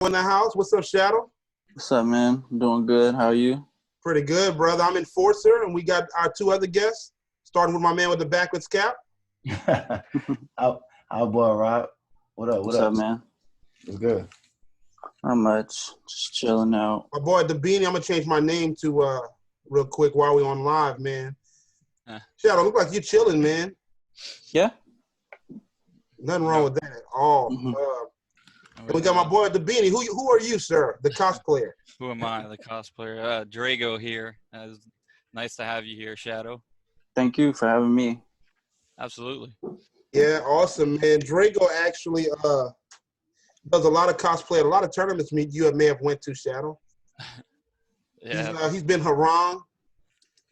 in the house. What's up, Shadow? What's up, man? Doing good. How are you? Pretty good, brother. I'm Enforcer, and we got our two other guests, starting with my man with the backwards cap. Our boy Rob. What up? What What's up? up, man? It's good. Not much. Just chilling out. My boy, the Beanie. I'm going to change my name to real quick while we on live, man. Shadow, look like you're chilling, man. Yeah. Nothing wrong with that at all. Mhm. And we got my boy, the Beanie. Who are you, sir? The cosplayer. Who am I, the cosplayer? Drago here. It's nice to have you here, Shadow. Thank you for having me. Absolutely. Yeah, awesome, man. Drago actually does a lot of cosplay, a lot of tournaments you may have went to, Shadow. Yeah. He's been Harang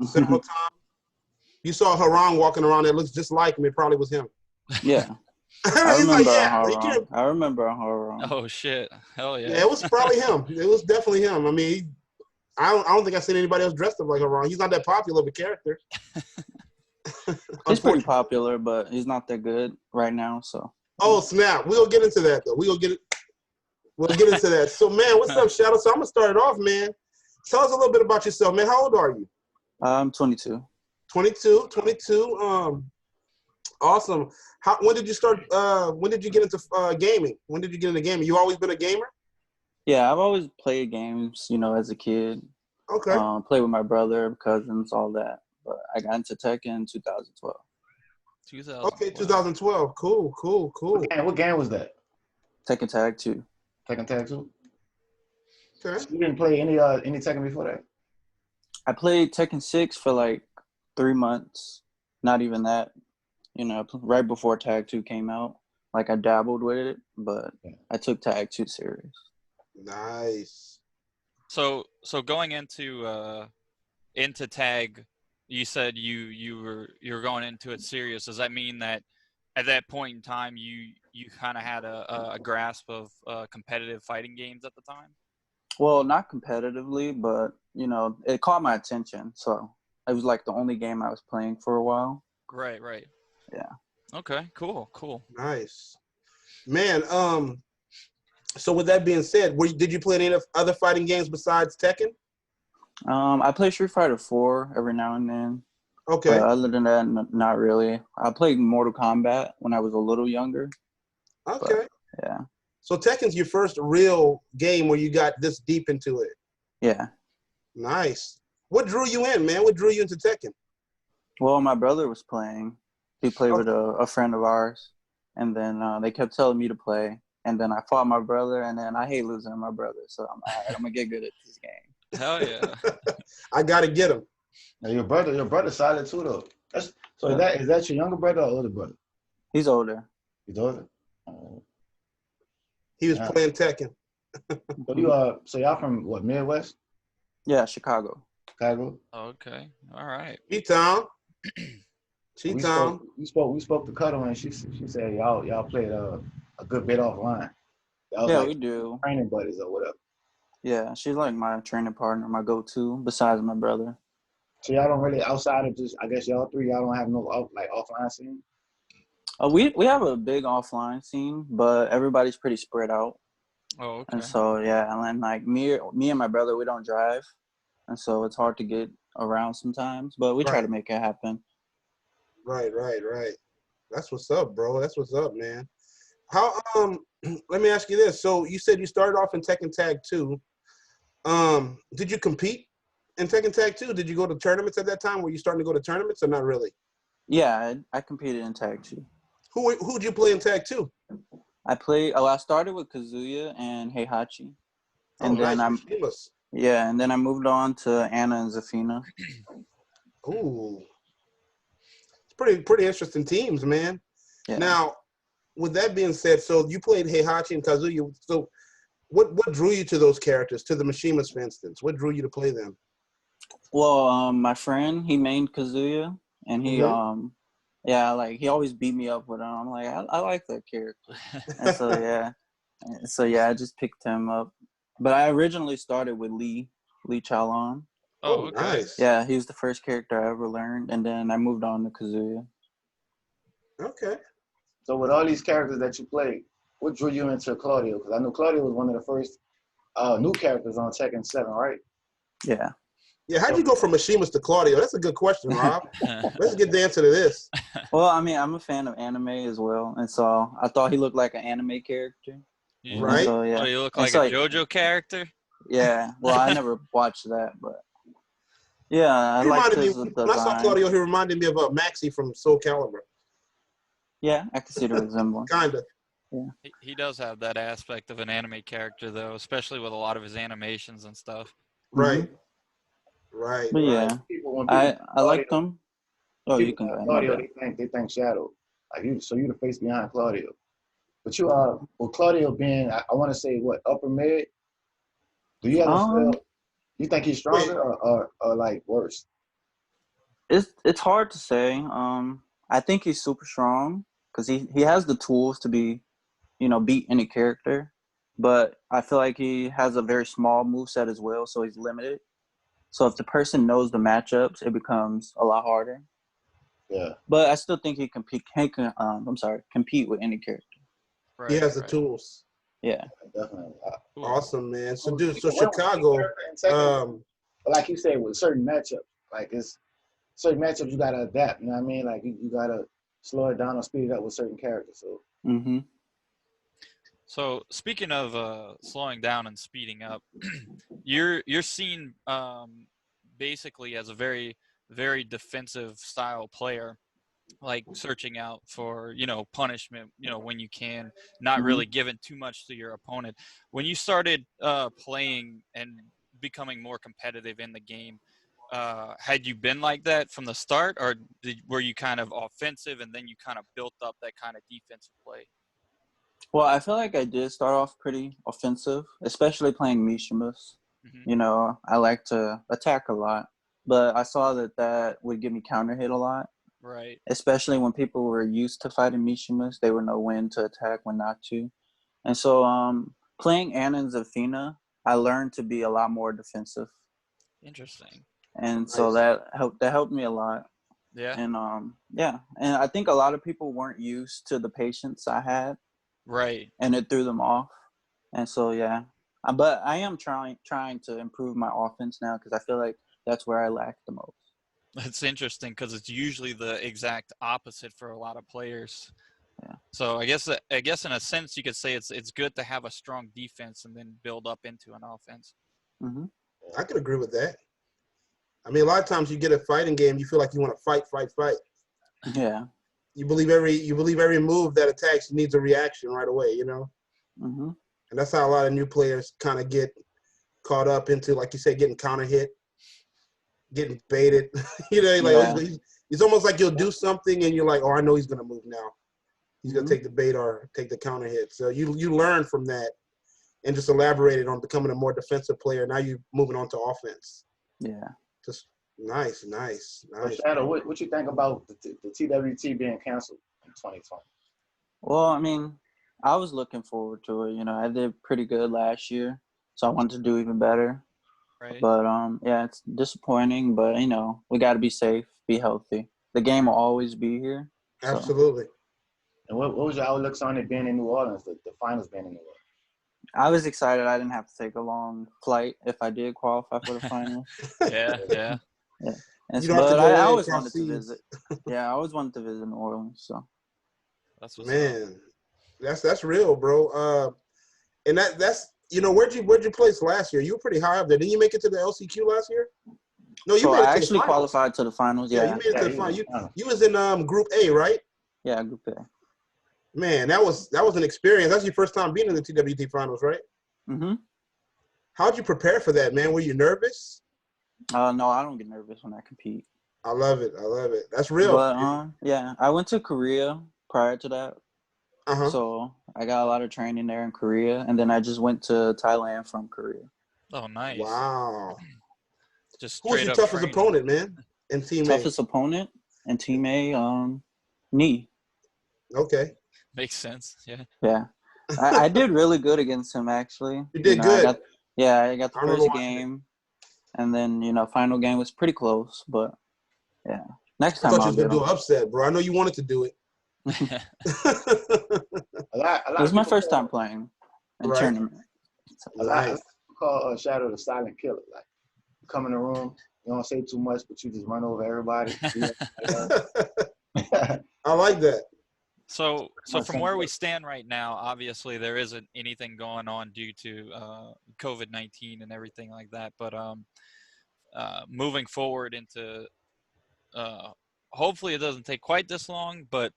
several times. You saw Harang walking around that looks just like him. It probably was him. Yeah. I I remember horror. Oh shit! Hell yeah! Yeah, it was probably him. It was definitely him. I mean, I don't think I've seen anybody else dressed up like Harang. He's not that popular of a character. He's pretty popular, but he's not that good right now. So. Oh snap! We'll get into that though. We'll get into that. So man, what's up, Shadow? So I'm gonna start it off, man. Tell us a little bit about yourself, man. How old are you? I'm 22. 22. Awesome. When did you start? When did you get into gaming? When did you get into gaming? You always been a gamer? Yeah, I've always played games, as a kid. Okay. Play with my brother, cousins, all that. But I got into tech in 2012. Okay, 2012. Cool. What game was that? Tekken Tag 2. Tekken Tag 2? Okay. So you didn't play any Tekken before that? I played Tekken 6 for like 3 months. Not even that. Right before Tag 2 came out. Like I dabbled with it, but I took Tag 2 serious. Nice. So going into tag, you said you were going into it serious. Does that mean that at that point in time you kind of had a grasp of competitive fighting games at the time? Well, not competitively, but it caught my attention. So it was like the only game I was playing for a while. Right. Yeah. Okay. Cool. Nice. Man. So with that being said, did you play any other fighting games besides Tekken? I play Street Fighter 4 every now and then. Okay. But other than that, not really. I played Mortal Kombat when I was a little younger. Okay. But, yeah. So Tekken's your first real game where you got this deep into it. Yeah. Nice. What drew you in, man? What drew you into Tekken? Well, my brother was playing. He played with a friend of ours. And then they kept telling me to play. And then I fought my brother, and then I hate losing to my brother. So I'm going to get good at this game. Hell yeah. I got to get him. Now your brother's solid too, though. Is that your younger brother or older brother? He's older. He's older. He was playing Tekken. So y'all from what, Midwest? Yeah, Chicago. Chicago. Okay. All right. T-Town. We spoke to Cuddle, and she said y'all played a good bit offline. Yeah, we do. Training buddies or whatever. Yeah, she's like my training partner, my go-to, besides my brother. So y'all don't really, outside of just, I guess y'all three, y'all don't have no offline scene? We have a big offline scene, but everybody's pretty spread out. Oh, okay. And so, yeah, and like me and my brother, we don't drive. And so it's hard to get around sometimes, but we try to make it happen. Right. That's what's up, bro. That's what's up, man. How let me ask you this. So you said you started off in Tekken Tag 2. Did you compete in Tekken Tag 2? Did you go to tournaments at that time? Were you starting to go to tournaments or not really? Yeah, I competed in Tag 2. Who'd you play in Tag 2? I started with Kazuya and Heihachi. And then nice. and then I moved on to Anna and Zafina. Ooh. It's pretty interesting teams, man. Yeah. Now, with that being said, so you played Heihachi and Kazuya. So what drew you to those characters, to the Mishimas, for instance? What drew you to play them? Well, my friend, he mained Kazuya, and he he always beat me up with him. I'm like, I like that character. And so I just picked him up. But I originally started with Lee Chalon. Oh, okay. Nice. Yeah, he was the first character I ever learned, and then I moved on to Kazuya. Okay. So with all these characters that you played, what drew you into Claudio? Because I know Claudio was one of the first new characters on Tekken 7, right? Yeah. Yeah, how'd you go from Mashimas to Claudio? That's a good question, Rob. Let's get the answer to this. Well, I mean, I'm a fan of anime as well, and so I thought he looked like an anime character. Right. So, yeah. Oh, you look like a JoJo character? Yeah. Well, I never watched that, but yeah, I liked his design. When I saw Claudio, he reminded me of Maxie from Soul Calibur. Yeah, I can see the resemblance. Kinda. Yeah. He does have that aspect of an anime character, though, especially with a lot of his animations and stuff. Right. Mm-hmm. Right. But yeah, I liked him. Oh, you can go ahead. Claudio, they think Shadow. Like you, so you the face behind Claudio. But you well, Claudio being, I want to say what, upper mid. Do you ever feel? You think he's stronger or like worse? It's hard to say. I think he's super strong because he has the tools to be, beat any character. But I feel like he has a very small moveset as well, so he's limited. So if the person knows the matchups, it becomes a lot harder. Yeah. But I still think he compete with any character. Right, he has the tools. Yeah. Definitely. Awesome, man. So Chicago, like you said, with certain matchups, like it's certain matchups you gotta adapt. You know what I mean? Like you gotta slow it down or speed it up with certain characters. So. Mm-hmm. So speaking of slowing down and speeding up, you're seen basically as a very, very defensive style player, like searching out for punishment when you can, not really giving too much to your opponent. When you started playing and becoming more competitive in the game, had you been like that from the start, or were you kind of offensive and then you kind of built up that kind of defensive play? Well, I feel like I did start off pretty offensive, especially playing Mishimas. Mm-hmm. I like to attack a lot, but I saw that would give me counter hit a lot. Right. Especially when people were used to fighting Mishimas, they would know when to attack, when not to. And so playing Anna and Zafina, I learned to be a lot more defensive. Interesting. And so that helped me a lot. Yeah. And and I think a lot of people weren't used to the patience I had. Right. And it threw them off. And so yeah. But I am trying to improve my offense now because I feel like that's where I lack the most. That's interesting because it's usually the exact opposite for a lot of players. Yeah. So I guess in a sense you could say it's good to have a strong defense and then build up into an offense. Mm-hmm. I could agree with that. I mean, a lot of times you get a fighting game, you feel like you want to fight. Yeah. You believe every move that attacks needs a reaction right away, Mm-hmm. And that's how a lot of new players kind of get caught up into, like you said, getting counter hit, getting baited. It's almost like you'll do something and you're like, oh, I know he's gonna move now. He's gonna take the bait or take the counter hit. So you learn from that and just elaborated on becoming a more defensive player. Now you're moving on to offense. Yeah. Just nice. So Shadow, what you think about the TWT being canceled in 2020? Well, I mean, I was looking forward to it. I did pretty good last year, so I wanted to do even better. Right. But yeah, it's disappointing. But we got to be safe, be healthy. The game will always be here. So. Absolutely. And what was your outlooks on it being in New Orleans, the finals being in New Orleans? I was excited. I didn't have to take a long flight if I did qualify for the finals. Yeah. But I always wanted to visit. Yeah, I always wanted to visit New Orleans. So. That's what's man. That's real, bro. And that's where'd you place last year? You were pretty high up there. Didn't you make it to the LCQ last year? No, you made it to I actually the finals. qualified to the finals. Yeah, you made it to the finals. You was in Group A, right? Yeah, Group A. Man, that was an experience. That's your first time being in the TWT finals, right? Mm-hmm. How'd you prepare for that, man? Were you nervous? No, I don't get nervous when I compete. I love it. That's real. But yeah, I went to Korea prior to that. Uh-huh. So I got a lot of training there in Korea, and then I just went to Thailand from Korea. Oh, nice. Wow. Just who was your toughest opponent, man? And team toughest opponent and team A, Knee. Okay. Makes sense. Yeah. Yeah. I did really good against him, actually. You did good. I got the first game, and then final game was pretty close, but yeah. Next time I thought you was gonna do an upset, bro. I know you wanted to do it. lot This of is my people first call, time playing in Right. tournament. a lot of Nice. people call Shadow the silent killer. Like, you come in the room, you don't say too much, but you just run over everybody. I like that. So Much from where we simpler. stand right now, obviously there isn't anything going on due to COVID-19 and everything like that. But moving forward into hopefully it doesn't take quite this long. But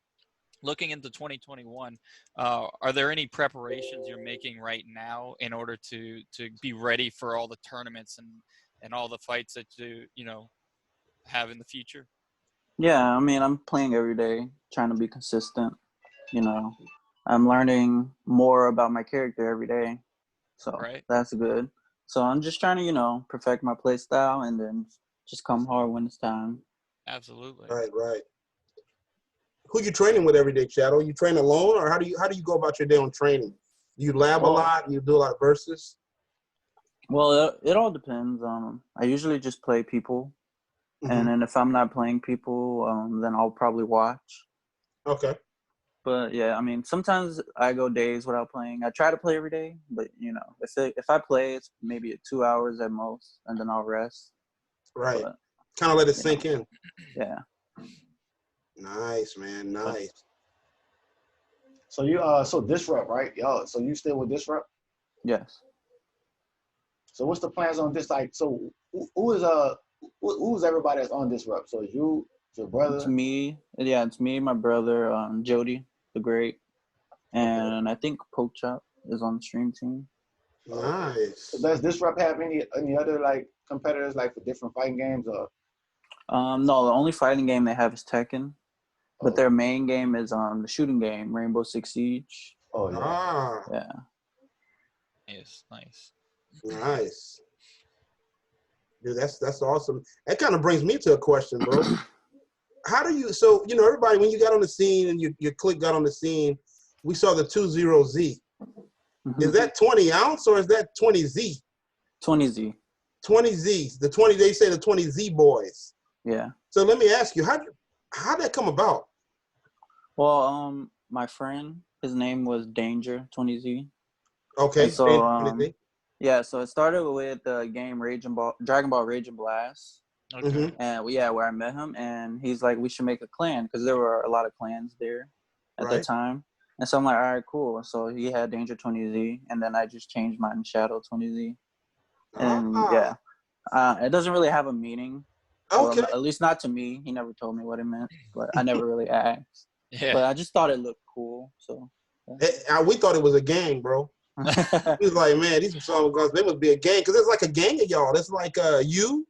looking into 2021, are there any preparations you're making right now in order to be ready for all the tournaments and all the fights that you know have in the future? Yeah, I mean, I'm playing every day, trying to be consistent. You know, I'm learning more about my character every day, so Right. that's good. So I'm just trying to, perfect my play style and then just come hard when it's time. Absolutely. Right. Who you training with every day, Shadow? You train alone, or how do you go about your day on training? You lab a Well, lot. You do a lot of versus. well, it all depends. I usually just play people, and then if I'm not playing people, then I'll probably watch. Okay. But yeah, I mean, sometimes I go days without playing. I try to play every day, but if I play, it's maybe 2 hours at most, and then I'll rest. Right. But Kind of let it sink in. yeah. Nice, man. Nice. So you so Disrupt, right? Y'all, so you still with Disrupt? Yes. So what's the plans on this? Like, so who's everybody that's on Disrupt? So you, your brother. It's me. Yeah, it's me, my brother, Jody, the Great, and I think Poke Chop is on the stream team. Nice. So does Disrupt have any other like competitors like for different fighting games or? No, the only fighting game they have is Tekken, but their main game is the shooting game, Rainbow Six Siege. Oh yeah. Ah. Yeah. Yes, nice. Nice. Dude, that's awesome. That kind of brings me to a question, bro. How do you, so, everybody, when you got on the scene and your clique got on the scene, we saw the 20Z. Is that 20 ounce or is that 20Z? 20Z. 20Zs. The 20, they say the 20Z boys. Yeah. So let me ask you, how'd that come about? Well, my friend, his name was Danger 20Z. Okay. And so, yeah, so it started with the game Dragon Ball Rage and Blast. Okay. And where I met him, and he's like, we should make a clan because there were a lot of clans there at that time. And so I'm like, all right, cool. So he had Danger 20Z, and then I just changed mine to Shadow 20Z. And it doesn't really have a meaning. Okay. Well, at least not to me. He never told me what it meant, but I never really asked. Yeah. But I just thought it looked cool. So we thought it was a gang, bro. He was like, man, these some guys, they must be a gang because it's like a gang of y'all. It's like you.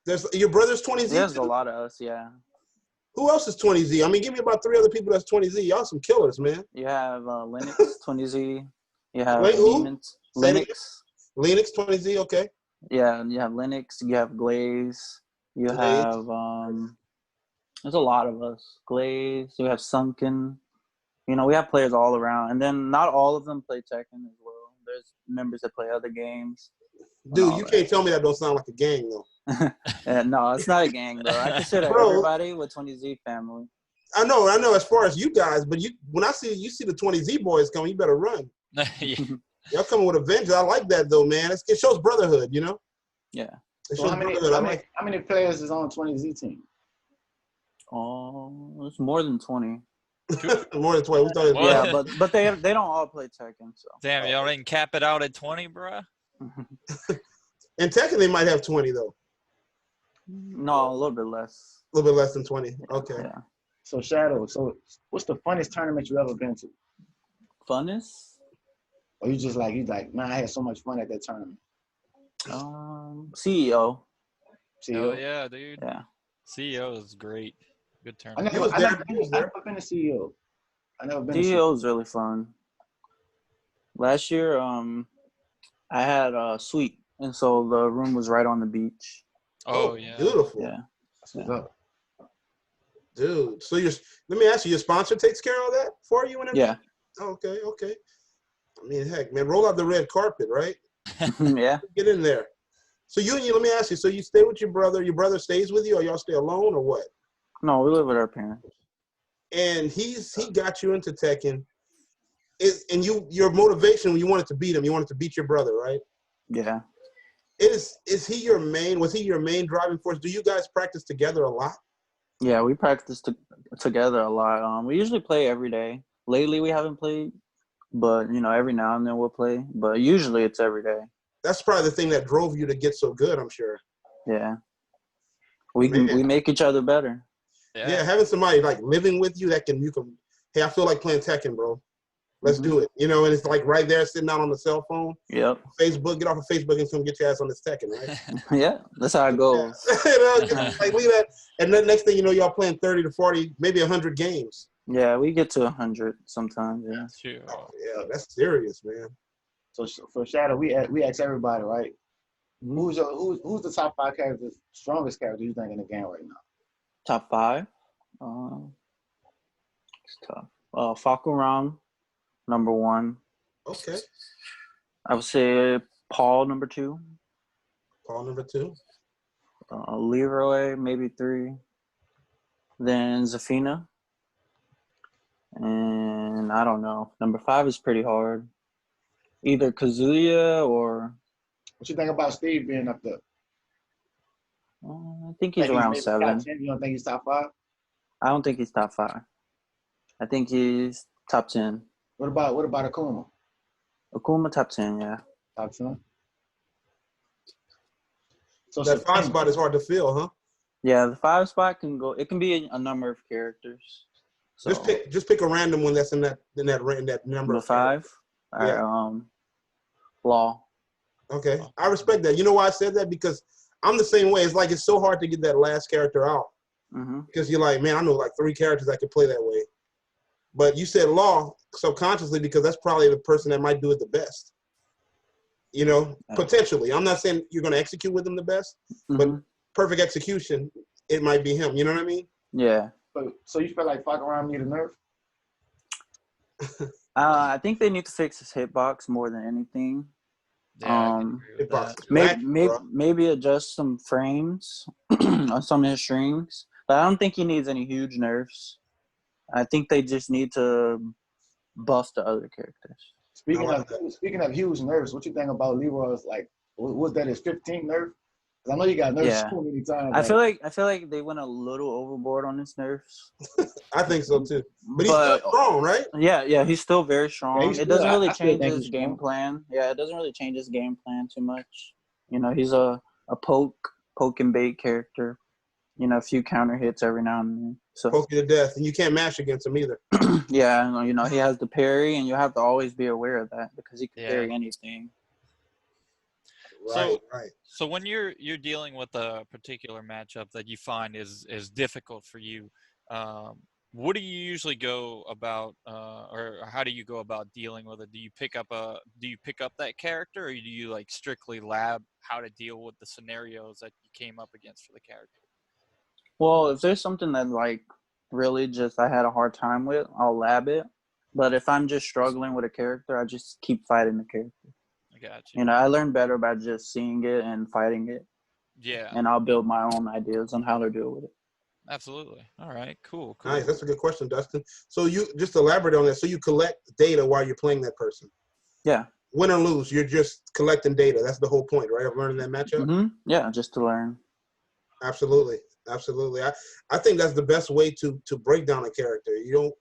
There's your brother's 20Z. There's too? a lot of us, yeah. Who else is 20Z? I mean, give me about 3 other people that's 20Z. Y'all some killers, man. You have Linux 20Z. You have Wait, who? Linux. Linux 20Z, okay. Yeah, you have Linux. You have Glaze. You Glaze. have there's a lot of us. Glaze. You have Sunken. We have players all around, and then not all of them play Tekken as well. There's members that play other games. Dude, you can't tell me that don't sound like a gang, though. No, it's not a gang, bro. I consider everybody with 20Z family. I know. As far as you guys, but when you see the 20Z boys coming, you better run. Yeah. Y'all coming with a vengeance. I like that though, man. It shows brotherhood, Yeah. It So shows how many players is on 20Z team? Oh, it's more than 20. More than 20. We thought it was Yeah, but they don't all play Tekken. So Damn, y'all didn't cap it out at 20, bro? In Tekken, they might have 20 though. No, a little bit less. A little bit less than 20. Okay. Yeah. So Shadow, what's the funnest tournament you ever been to? Funnest? Or you like, man, I had so much fun at that tournament. CEO. Oh yeah, dude. Yeah. CEO is great. Good I tournament. never been to CEO. CEO is really fun. Last year, I had a suite, and so the room was right on the beach. Oh yeah. Beautiful. Yeah. That's what's up. Dude, so let me ask you, your sponsor takes care of that for you and everything? Yeah. Okay. I mean, heck, man, roll out the red carpet, right? Yeah. Get in there. So let me ask you, so you stay with your brother stays with you, or y'all stay alone, or what? No, we live with our parents. And he got you into Tekken. and your motivation when you wanted to beat him, you wanted to beat your brother, right? Yeah. Was he your main driving force? Do you guys practice together a lot? Yeah, we practice together a lot. We usually play every day. Lately, we haven't played, but every now and then we'll play. But usually, it's every day. That's probably the thing that drove you to get so good, I'm sure. Yeah, we Man. make each other better. Yeah, having somebody like living with you hey, I feel like playing Tekken, bro. Let's do it. And it's like right there sitting out on the cell phone. Yep. Facebook, get off of Facebook and come get your ass on this Tekken, right? Yeah, that's how it goes. Like leave that, and then next thing you know, y'all playing 30 to 40, maybe 100 games. Yeah, we get to 100 sometimes. Yeah. Sure. Oh, yeah, that's serious, man. So for Shadow, we ask everybody, right? Who's the top 5 characters, strongest character you think in the game right now? Top 5. It's tough. Fakuram, number 1. Okay. I would say Paul, number 2. Paul, number 2. Leroy, maybe 3. Then Zafina. And I don't know. Number 5 is pretty hard. Either Kazuya or... What you think about Steve being up there? I think he's around 7. You don't think he's top 5? I don't think he's top 5. I think he's top 10. What about Akuma? Akuma, top 10, yeah. Top 10? So that 5 spot is hard to fill, huh? Yeah, the 5 spot can go. It can be a number of characters. So just pick a random one that's in that number. The 5. All right, Law. Okay, I respect that. You know why I said that? Because I'm the same way. It's like it's so hard to get that last character out because you're like, man, I know like 3 characters I could play that way. But you said Law subconsciously because that's probably the person that might do it the best. Potentially. I'm not saying you're going to execute with him the best, but perfect execution, it might be him. You know what I mean? Yeah. So you feel like Fakuram need a nerf? I think they need to fix his hitbox more than anything. Yeah, maybe adjust some frames on some of his strings, but I don't think he needs any huge nerfs. I think they just need to buff the other characters. Speaking of huge nerfs, what you think about Leroy's was that his 15th nerf? I know you got nerfs so many times. I feel like they went a little overboard on his nerfs. I think so too. But he's still strong, right? Yeah, he's still very strong. Yeah, it doesn't really change his game plan. Yeah, it doesn't really change his game plan too much. He's a poke and bait character. A few counter hits every now and then. So poke you to death, and you can't mash against him either. Yeah, he has the parry, and you have to always be aware of that because he can parry anything. Right. So when you're dealing with a particular matchup that you find is difficult for you, what do you usually go about, or how do you go about dealing with it? Do you pick up that character, or do you strictly lab how to deal with the scenarios that you came up against for the character? Well, if there's something that really just I had a hard time with, I'll lab it. But if I'm just struggling with a character, I just keep fighting the character. I got you. I learn better by just seeing it and fighting it. Yeah. And I'll build my own ideas on how to deal with it. Absolutely. All right. Cool. Nice. That's a good question, Dustin. So you just elaborate on that. So you collect data while you're playing that person. Yeah. Win or lose, you're just collecting data. That's the whole point, right, of learning that matchup? Yeah, just to learn. Absolutely. I think that's the best way to break down a character. You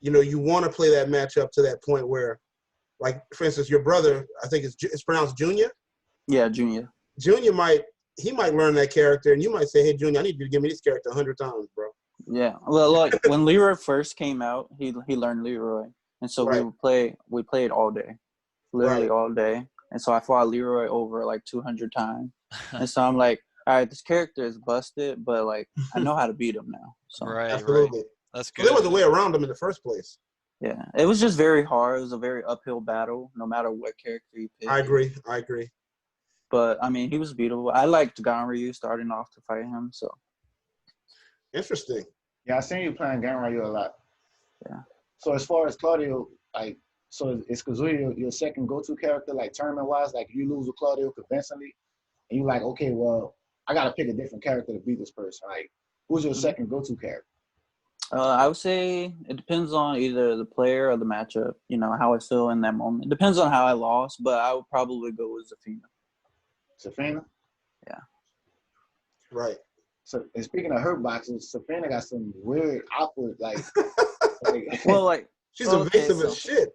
want to play that matchup to that point where, for instance, your brother, I think it's pronounced Junior. Yeah, Junior. Junior might learn that character, and you might say, "Hey, Junior, I need you to give me this character 100 times, bro." Yeah. Well, when Leroy first came out, he learned Leroy, and so we played all day, literally all day, and so I fought Leroy over 200 times, and so I'm like, all right, this character is busted, but I know how to beat him now. So absolutely, right. That's good. There was a way around him in the first place. Yeah, it was just very hard. It was a very uphill battle, no matter what character you picked. I agree. But he was beatable. I liked Ganryu starting off to fight him. So interesting. Yeah, I seen you playing Ganryu a lot. Yeah. So as far as Claudio, so is Kazuya your second go-to character, tournament wise? You lose with Claudio convincingly, and you okay, well, I gotta pick a different character to beat this person. Who's your second go-to character? I would say it depends on either the player or the matchup. You know how I feel in that moment. It depends on how I lost, but I would probably go with Zafina. Safina? Yeah. Right. So, and speaking of her boxes, Safina got some weird, awkward, like Well, like she's evasive so as shit.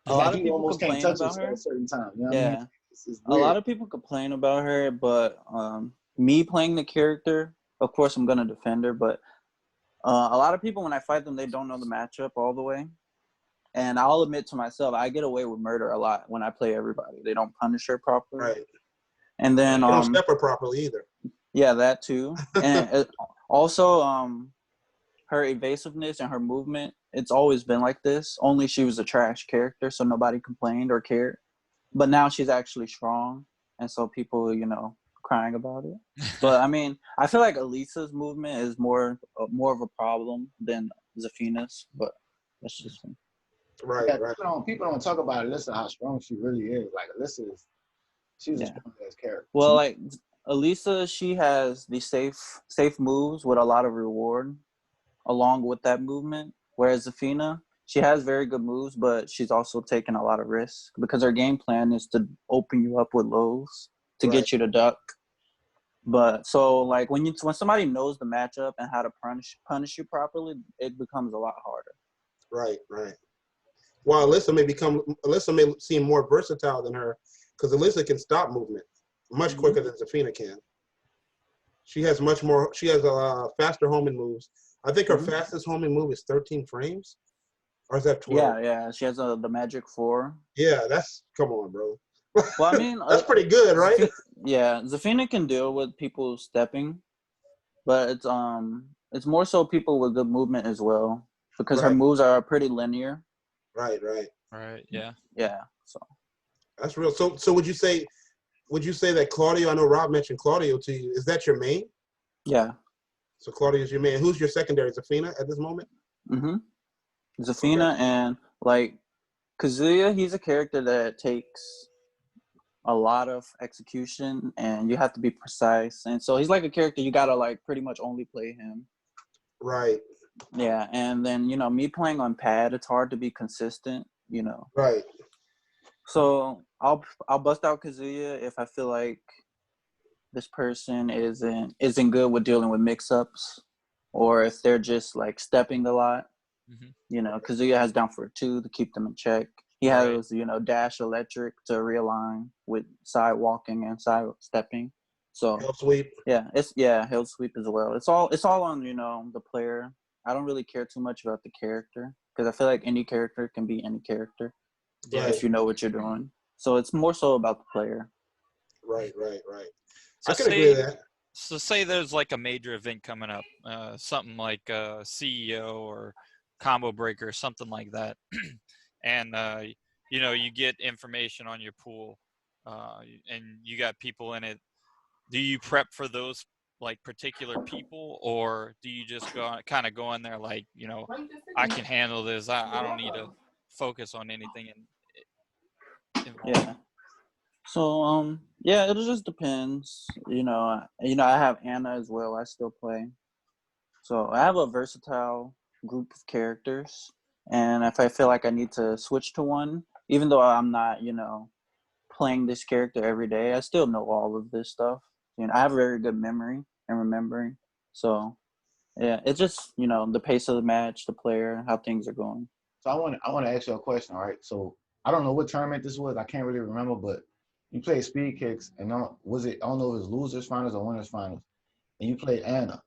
a like lot of he people almost can't complain touch her about at a her. certain time. You know what I mean? Yeah, It's a weird. lot of people complain about her, but me playing the character, of course, I'm gonna defend her. But a lot of people, when I fight them, they don't know the matchup all the way. And I'll admit to myself, I get away with murder a lot when I play everybody. They don't punish her properly. Right. And then They don't step her properly either. yeah, that too. And also her evasiveness and her movement, it's always been like this. Only she was a trash character, so nobody complained or cared. But now she's actually strong, and so people, crying about it. But I mean, I feel like Elisa's movement is more of a problem than Zafina's, but that's just me. Right, Yeah, right. people don't talk about Alyssa how strong she really is. Like she's a Yeah. strong ass character. Well, like Elisa, she has the safe moves with a lot of reward along with that movement. Whereas Zafina, she has very good moves, but she's also taking a lot of risk because her game plan is to open you up with lows to get you to duck. But so like when somebody knows the matchup and how to punish you properly, it becomes a lot harder. Right, right. While Alyssa may seem more versatile than her, because Alyssa can stop movement much quicker than Zafina can. She has a faster homing moves. I think her fastest homing move is 13 frames, or is that 12? Yeah. She has the magic 4. Yeah, come on, bro. Well, I mean, that's pretty good, right? Zafina can deal with people stepping, but it's more so people with good movement as well because her moves are pretty linear. Right, right. Right, yeah. Yeah, so. That's real. So would you say that Claudio, I know Rob mentioned Claudio to you, is that your main? Yeah. So Claudio is your main. Who's your secondary? Zafina at this moment? Zafina and like Kazuya, he's a character that takes a lot of execution and you have to be precise. And so he's like a character you gotta like pretty much only play him. Right. Yeah, and then me playing on pad, it's hard to be consistent. Right. So I'll bust out Kazuya if I feel like this person isn't good with dealing with mix-ups, or if they're just like stepping a lot. Kazuya has down for 2 to keep them in check. He has dash electric to realign with side walking and side stepping. So Hell sweep. He'll sweep as well. It's all on the player. I don't really care too much about the character because I feel like any character can be any character if you know what you're doing. So it's more so about the player. Right. So I can agree with that. So say there's like a major event coming up, something like CEO or combo breaker, something like that, and you get information on your pool, and you got people in it. Do you prep for those like particular people, or do you just kind of go in there like I can handle this. I don't need to focus on anything Yeah. So it just depends. I have Anna as well. I still play. So I have a versatile group of characters, and if I feel like I need to switch to one, even though I'm not, playing this character every day, I still know all of this stuff. I have a very good memory and remembering. So yeah, it's just the pace of the match, the player, how things are going. So I want to ask you a question, all right? So I don't know what tournament this was. I can't really remember, but you played speed kicks, and I don't know if it was losers finals or winners finals, and you played Anna,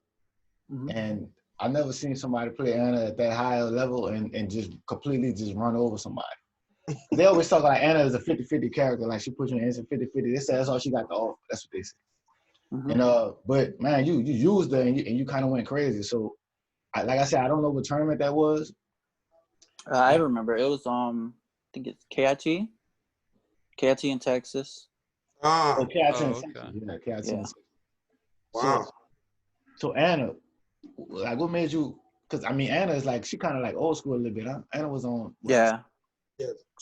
and I never seen somebody play Anna at that high level and just completely just run over somebody. They always talk like Anna is a 50-50 character, like she puts you in instant 50-50. They say that's all she got to offer. That's what they say. And but man, you used her and you kind of went crazy. So like I said, I don't know what tournament that was. I remember it was I think it's KIT in Texas. Oh, KIT in okay. Texas. Yeah, KIT in Texas. Wow. So Anna, like what made you? Because I mean, Anna is like she kind of like old school a little bit, huh? Anna was on. Yeah.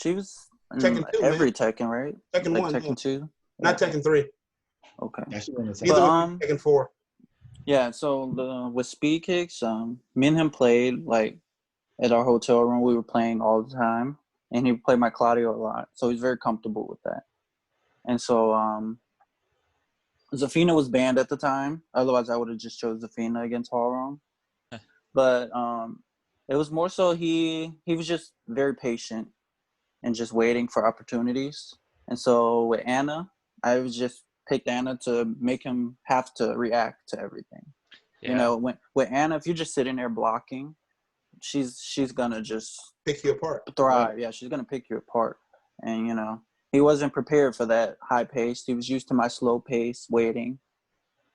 She was Tekken 2, every man. Tekken, right? Tekken like 1, Tekken 2. Not Tekken 3. Okay. Yeah, she went to Neither Tekken. was Tekken 4. Yeah, so with speed kicks, me and him played like at our hotel room. We were playing all the time, and he played my Claudio a lot, so he's very comfortable with that. And so Zafina was banned at the time. Otherwise, I would have just chose Zafina against Hallrong. But it was more so he was just very patient and just waiting for opportunities. And so with Anna, I was just picked Anna to make him have to react to everything. Yeah. You know, with Anna, if you're just sitting there blocking, she's gonna just Pick you apart. thrive. Right. Yeah, she's gonna pick you apart. And you know, he wasn't prepared for that high pace. He was used to my slow pace, waiting,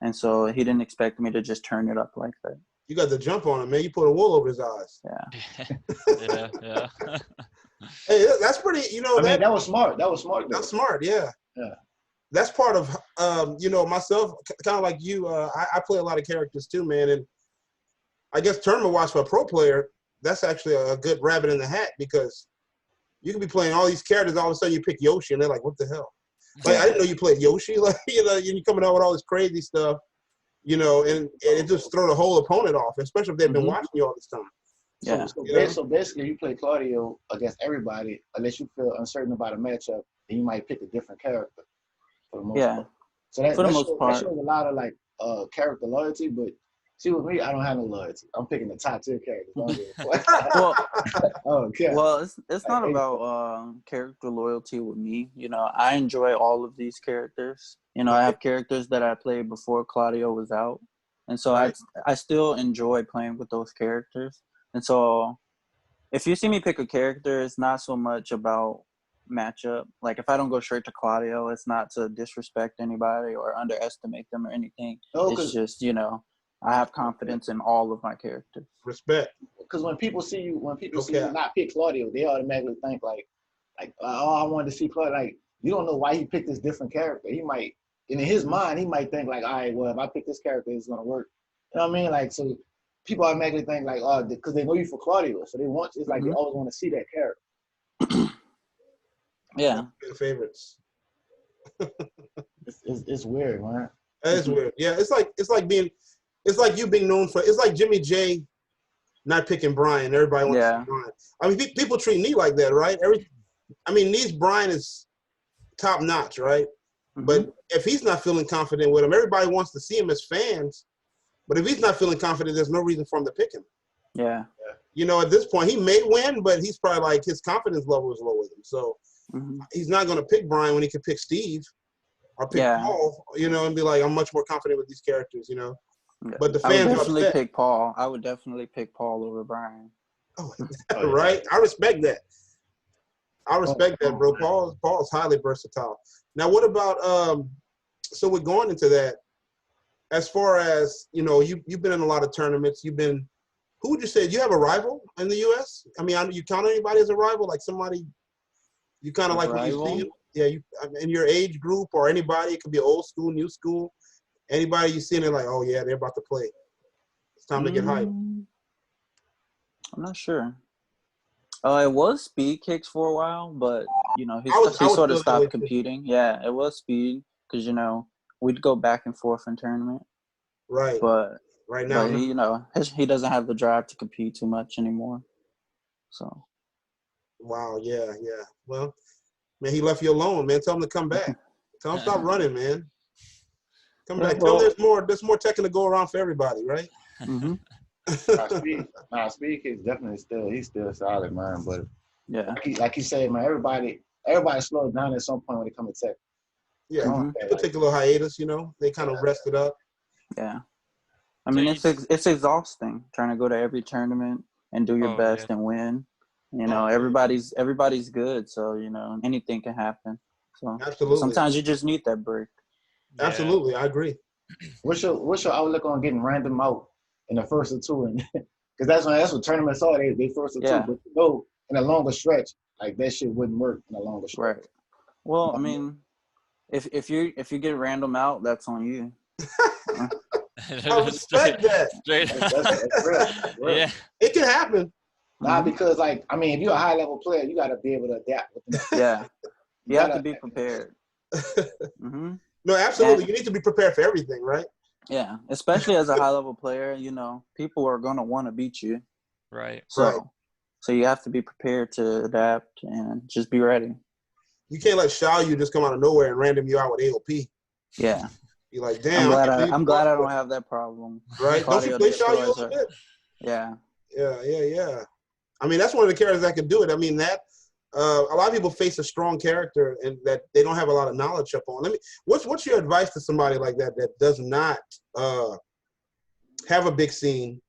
and so he didn't expect me to just turn it up like that. You got the jump on him, man. You put a wool over his eyes. Yeah. Yeah. Hey, that's pretty. You know, I mean, that was smart. That was smart. Though. That's smart. Yeah. Yeah. That's part of, you know, myself, kind of like you. I play a lot of characters too, man. And I guess tournament watch for a pro player, that's actually a good rabbit in the hat because you can be playing all these characters. All of a sudden, you pick Yoshi, and they're like, "What the hell?" Like, I didn't know you played Yoshi. Like, you know, you're coming out with all this crazy stuff, you know, and it just throw the whole opponent off, especially if they've been watching you all this time. Yeah. So basically, you play Claudio against everybody unless you feel uncertain about a matchup, and you might pick a different character for the most part. So that shows a lot of like character loyalty, but see with me, I don't have no loyalty. I'm picking the top tier characters. Well, it's not about character loyalty with me. You know, I enjoy all of these characters. You know, I have characters that I played before Claudio was out, and so I still enjoy playing with those characters. And so, if you see me pick a character, it's not so much about matchup. Like if I don't go straight to Claudio, it's not to disrespect anybody or underestimate them or anything. It's just, you know, I have confidence in all of my characters. Respect. Because when people see you not pick Claudio, they automatically think like, oh, I wanted to see Claudio. Like, you don't know why he picked this different character. He might, in his mind, he might think like, all right, well, if I pick this character, it's gonna work. You know what I mean? Like, so people automatically think like, oh, because they know you for Claudio, so they want. It's like they always want to see that character. Yeah. Favorites. It's weird, man. That is weird. Yeah, it's like you being known for. It's like Jimmy J not picking Brian. Everybody wants to see Brian. I mean, people treat me like that, right? Nee's Brian is top notch, right? But if he's not feeling confident with him, everybody wants to see him as fans. But if he's not feeling confident, there's no reason for him to pick him. Yeah. You know, at this point, he may win, but he's probably like his confidence level is low with him. So he's not going to pick Brian when he could pick Steve or pick Paul, you know, and be like, I'm much more confident with these characters, you know. Yeah. But the fans I would pick Paul. I would definitely pick Paul over Brian. Oh, right. I respect that. I respect that, bro. Paul's highly versatile. Now, what about so we're going into that. As far as, you know, you've been in a lot of tournaments. Who would you say, do you have a rival in the U.S.? I mean, you count anybody as a rival? Like somebody you kind of like what you see? Yeah, in your age group or anybody. It could be old school, new school. Anybody you see and they're like, oh, yeah, they're about to play. It's time to get hyped. I'm not sure. It was Speed Kicks for a while, but, you know, he sort of stopped competing. Yeah, it was Speed because, you know, we'd go back and forth in tournament. Right. But right now, he, you know, he doesn't have the drive to compete too much anymore. So. Wow. Yeah. Well, man, he left you alone, man. Tell him to come back. Tell him stop running, man. Come back. Tell him there's more Tekken to go around for everybody, right? Speed is definitely he's still solid, man. But yeah, like you said, man, everybody slows down at some point when it comes to Tekken. Yeah, people take a little hiatus, you know. They kind of rested up. Yeah, I mean it's exhausting trying to go to every tournament and do your best and win. You know, everybody's good, so you know anything can happen. So absolutely, sometimes you just need that break. Yeah. Absolutely, I agree. What's your outlook on getting random out in the first or two? And because that's what tournaments are. They first or two, but you know, in a longer stretch, like that shit wouldn't work in a longer stretch. Right. Well, I mean, if you get random out, that's on you. I respect that. That's real. Yeah, it can happen. Nah, because like I mean, if you're a high level player, you got to be able to adapt with them. Yeah, you have to be prepared. No, absolutely. You need to be prepared for everything, right? Yeah, especially as a high-level player, people are going to want to beat you. Right. So you have to be prepared to adapt and just be ready. You can't let Xiao just come out of nowhere and random you out with AOP. Yeah. You're like, damn. I'm glad I don't have that problem. Right? Don't you play Xiao a little bit? Yeah. Yeah. I mean, that's one of the characters that can do it. I mean, that a lot of people face a strong character and that they don't have a lot of knowledge up on. What's your advice to somebody like that does not have a big scene,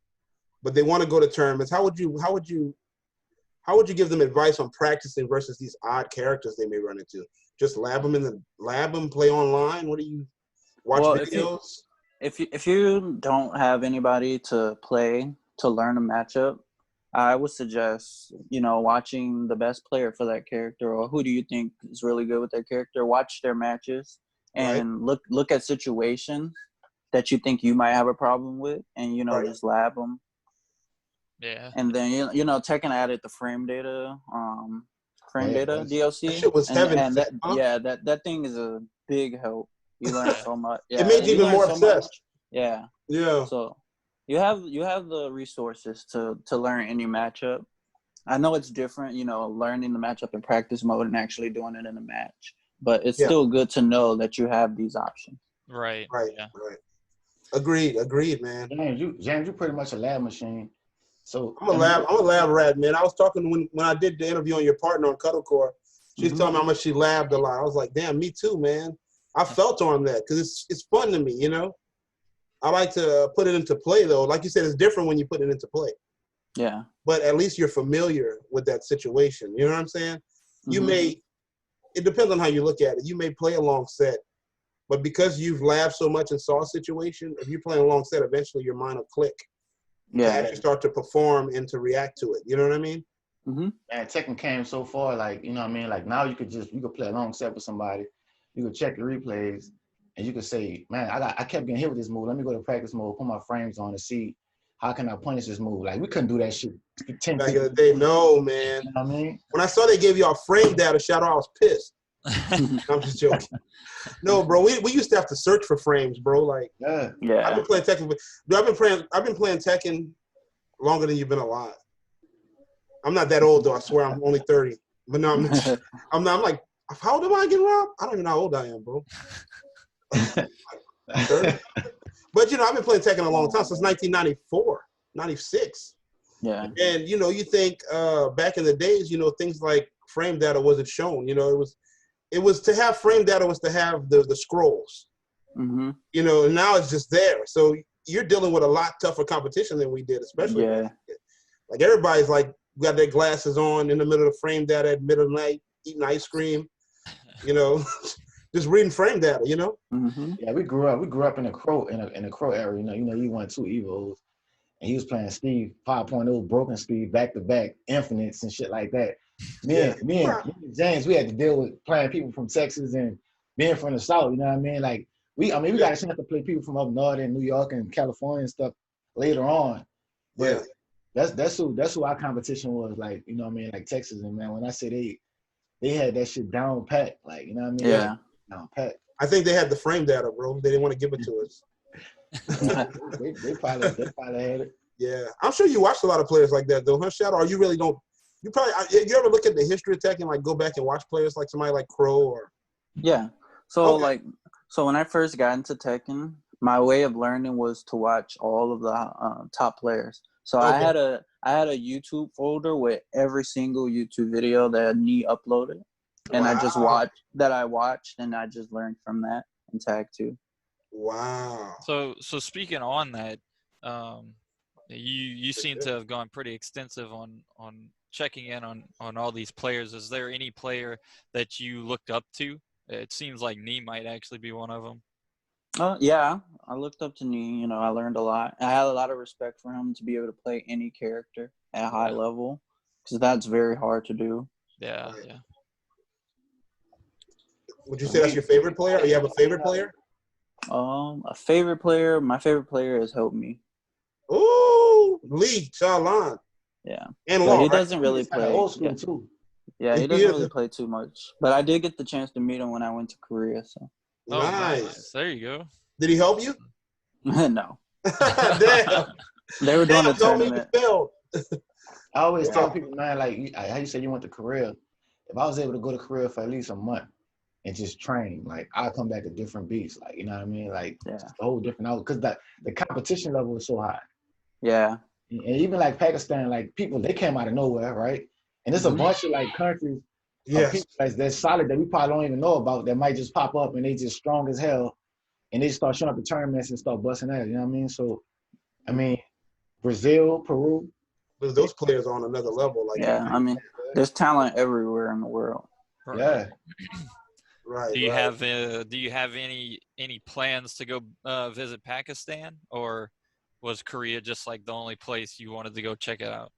but they want to go to tournaments? How would you give them advice on practicing versus these odd characters they may run into? Just lab them, play online? What do you watch videos? If you don't have anybody to play to learn a matchup, I would suggest, watching the best player for that character, or who do you think is really good with that character. Watch their matches and look at situations that you think you might have a problem with, and just lab them. Yeah. And then Tekken added the frame data DLC. That shit was heaven. And that thing is a big help. You learn so much. Yeah, it made you even more obsessed. Yeah. Yeah. So you have the resources to learn any matchup. I know it's different, learning the matchup in practice mode and actually doing it in a match. But it's still good to know that you have these options. Right. Right. Agreed, man. James, you pretty much a lab machine. So I'm a lab rat, man. I was talking when I did the interview on your partner on Cuddlecore. She's telling me how much she labbed a lot. I was like, damn, me too, man. I felt on that because it's fun to me, I like to put it into play, though. Like you said, it's different when you put it into play. Yeah. But at least you're familiar with that situation. You know what I'm saying? It depends on how you look at it. You may play a long set, but because you've labbed so much and saw a situation, if you're playing a long set, eventually your mind will click. Yeah. To actually start to perform and to react to it. You know what I mean? Mm-hmm. And Tekken came so far, like, you know what I mean? Like, now you could play a long set with somebody. You could check the replays, and you could say, man, I kept getting hit with this move. Let me go to practice mode, put my frames on, and see how can I punish this move. Like, we couldn't do that shit 10 back in the day. No, man. You know what I mean? When I saw they gave y'all frame data, Shadow, I was pissed. I'm just joking. No, bro, we used to have to search for frames, bro. Like, yeah. I've been playing Tekken. I've been playing Tekken longer than you've been alive. I'm not that old though. I swear, I'm only 30. But no, I'm like, how old am I getting robbed? I don't even know how old I am, bro. 30. But I've been playing Tekken a long time, since 1994, 96. Yeah. And you think back in the days, things like frame data wasn't shown. It was to have frame data was to have the scrolls. Mm-hmm. And now it's just there. So you're dealing with a lot tougher competition than we did, especially. Yeah. Like everybody's like got their glasses on in the middle of frame data at middle of the night, eating ice cream, just reading frame data, Mm-hmm. Yeah, we grew up in the Crow era. You won 2 Evos, and he was playing Steve 5.0, broken Steve, back to back, infinites and shit like that. Me and James, we had to deal with playing people from Texas and being from the South. You know what I mean? Like we got a chance to play people from up north in New York and California and stuff later on. But that's who our competition was. Like, you know what I mean? Like Texas, and man, when I say they had that shit down pat, like, you know what I mean? Yeah. Down pat. I think they had the frame data, bro. They didn't want to give it to us. they probably had it. Yeah, I'm sure you watched a lot of players like that, though, huh, Shadow? Or you really don't? You ever look at the history of Tekken, like go back and watch players like somebody like Crow or? Yeah. So when I first got into Tekken, my way of learning was to watch all of the top players. So I had a YouTube folder with every single YouTube video that Nee uploaded, and I watched, and I just learned from that in Tag 2. Wow. So speaking on that, you seem to have gone pretty extensive on checking in on all these players. Is there any player that you looked up to? It seems like Nee might actually be one of them. Yeah, I looked up to Nee. I learned a lot. I had a lot of respect for him to be able to play any character at a high level, because that's very hard to do. Yeah. Would you say that's your favorite player, or you have a favorite player? A favorite player. My favorite player is Help Me. Ooh, Lee Chalan. Yeah, and Law, he doesn't really play. Old school too. Yeah, he doesn't really play too much. But I did get the chance to meet him when I went to Korea. So. Oh, nice. There you go. Did he help you? No. Damn. They were doing Damn, the don't make me tournament. fail. I always Wow. tell people, man, like how you say you went to Korea. If I was able to go to Korea for at least a month and just train, like I'll come back a different beast. Like, you know what I mean? Like Yeah. just a whole different out because the competition level is so high. Yeah. And even like Pakistan, like people they came out of nowhere, right? And there's a bunch of like countries of Yes. people that's solid that we probably don't even know about that might just pop up and they just strong as hell and they start showing up at tournaments and start busting ass. You know what I mean? So I mean, Brazil, Peru. Because those players are on another level. Like, Yeah. I mean, there's talent everywhere in the world. Right. Yeah. right. Do you right. have any plans to go visit Pakistan, or was Korea just like the only place you wanted to go check it out?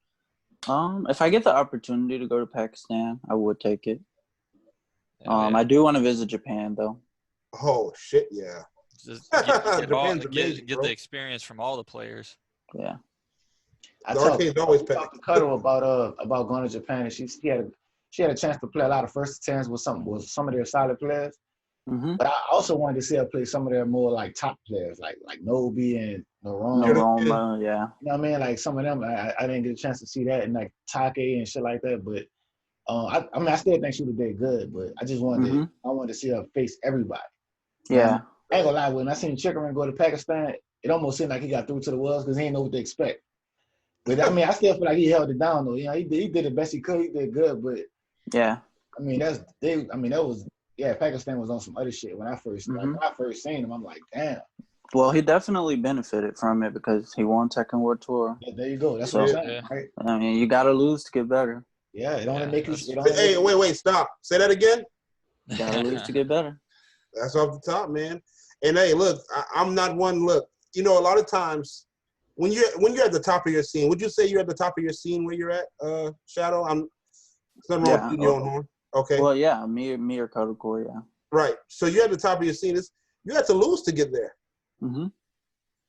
If I get the opportunity to go to Pakistan, I would take it. Yeah. I do want to visit Japan though. Oh shit, yeah. Just Japan's amazing, get bro. the experience from all the players. Yeah. I The talked arcade's always to packed. Cuddle about going to Japan, and she had a chance to play a lot of first tens with some of their solid players. Mm-hmm. But I also wanted to see her play some of their more like top players, like Nobi and No Narone. Roma, yeah. You know what I mean? Like some of them, I didn't get a chance to see that, and like Take and shit like that. But I mean, I still think she would have did good, but I just wanted I wanted to see her face everybody. Yeah. I ain't gonna lie, when I seen Chickerman go to Pakistan, it almost seemed like he got through to the Worlds because he didn't know what to expect. But I mean, I still feel like he held it down though. You know, he did the best he could. He did good, but Yeah. I mean, Pakistan was on some other shit when I first when I first seen him. I'm like, damn. Well, he definitely benefited from it because he won Tekken World Tour. Yeah, there you go. That's what I'm saying, right? I mean, you gotta lose to get better. Yeah, it only make you. Hey, wait, stop. Say that again. You gotta lose to get better. That's off the top, man. And hey, look, I'm not one. Look, you know, a lot of times when you're at the top of your scene, would you say you're at the top of your scene where you're at, Shadow? I'm nothing wrong with your own horn. Okay. Well, yeah, me or Kodakor, yeah. Right. So you're at the top of your scene. You had to lose to get there. Mm-hmm.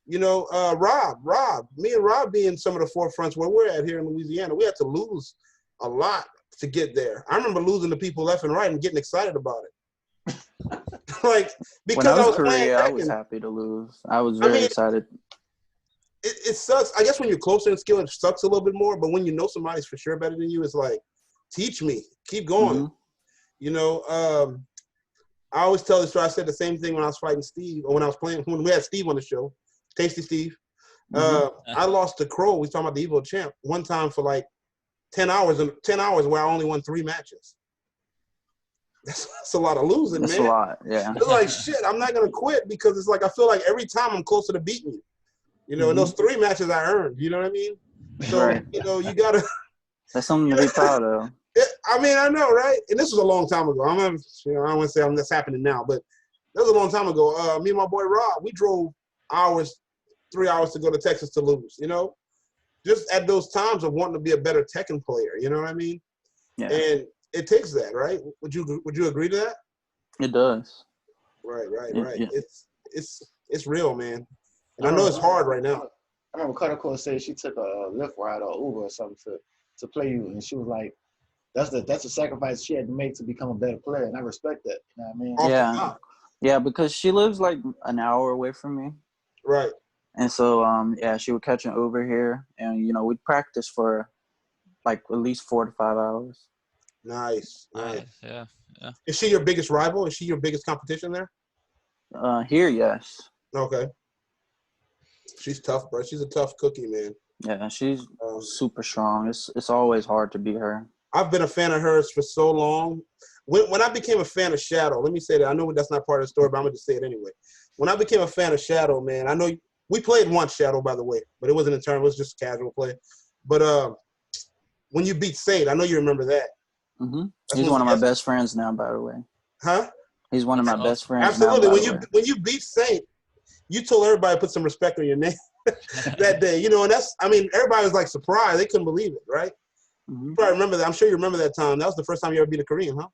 You know, Rob, me and Rob being some of the forefronts where we're at here in Louisiana, we had to lose a lot to get there. I remember losing to people left and right and getting excited about it. Like, because when I was playing Korea, I Tekken, was happy to lose. I was very excited. It sucks. I guess when you're closer in skill, it sucks a little bit more. But when you know somebody's for sure better than you, it's like, teach me, keep going. Mm-hmm. You know, I always tell this story. I said the same thing when I was fighting Steve, or when we had Steve on the show, Tasty Steve. I lost to Crow. We talking about the Evo champ one time for like 10 hours where I only won 3 matches. That's a lot of losing, man. That's a lot, yeah. It's like, shit, I'm not going to quit because it's like I feel like every time I'm closer to beating you. You know, and those 3 matches I earned, you know what I mean? So, you know, you got to. That's something to be proud of. I mean, I know, right? And this was a long time ago. I don't want to say that's happening now, but that was a long time ago. Me and my boy Rob, we drove 3 hours to go to Texas to lose, you know? Just at those times of wanting to be a better Tekken player, you know what I mean? Yeah. And it takes that, right? Would you agree to that? It does. Right. Yeah. It's real, man. And I know it's hard right now. I remember Cuddle said she took a Lyft ride or Uber or something to play you, and she was like, that's a sacrifice she had to make to become a better player, and I respect that. You know what I mean? Yeah, because she lives like an hour away from me. Right. And so, she would catch an Uber here, and you know, we'd practice for like at least 4 to 5 hours. Nice. Yeah. Is she your biggest rival? Is she your biggest competition there? Here, yes. Okay. She's tough, bro. She's a tough cookie, man. Yeah, she's super strong. It's always hard to beat her. I've been a fan of hers for so long. When I became a fan of Shadow, let me say that. I know that's not part of the story, but I'm going to say it anyway. When I became a fan of Shadow, man, I know we played once Shadow, by the way, but it wasn't a tournament. It was just casual play. But when you beat Saint, I know you remember that. Mm-hmm. He's one of my best friends now, by the way. Huh? He's one of my best friends. Absolutely. Now, when you beat Saint, you told everybody to put some respect on your name that day. You know, and everybody was like surprised. They couldn't believe it, right? Mm-hmm. You probably remember that. I'm sure you remember that time. That was the first time you ever beat a Korean, huh?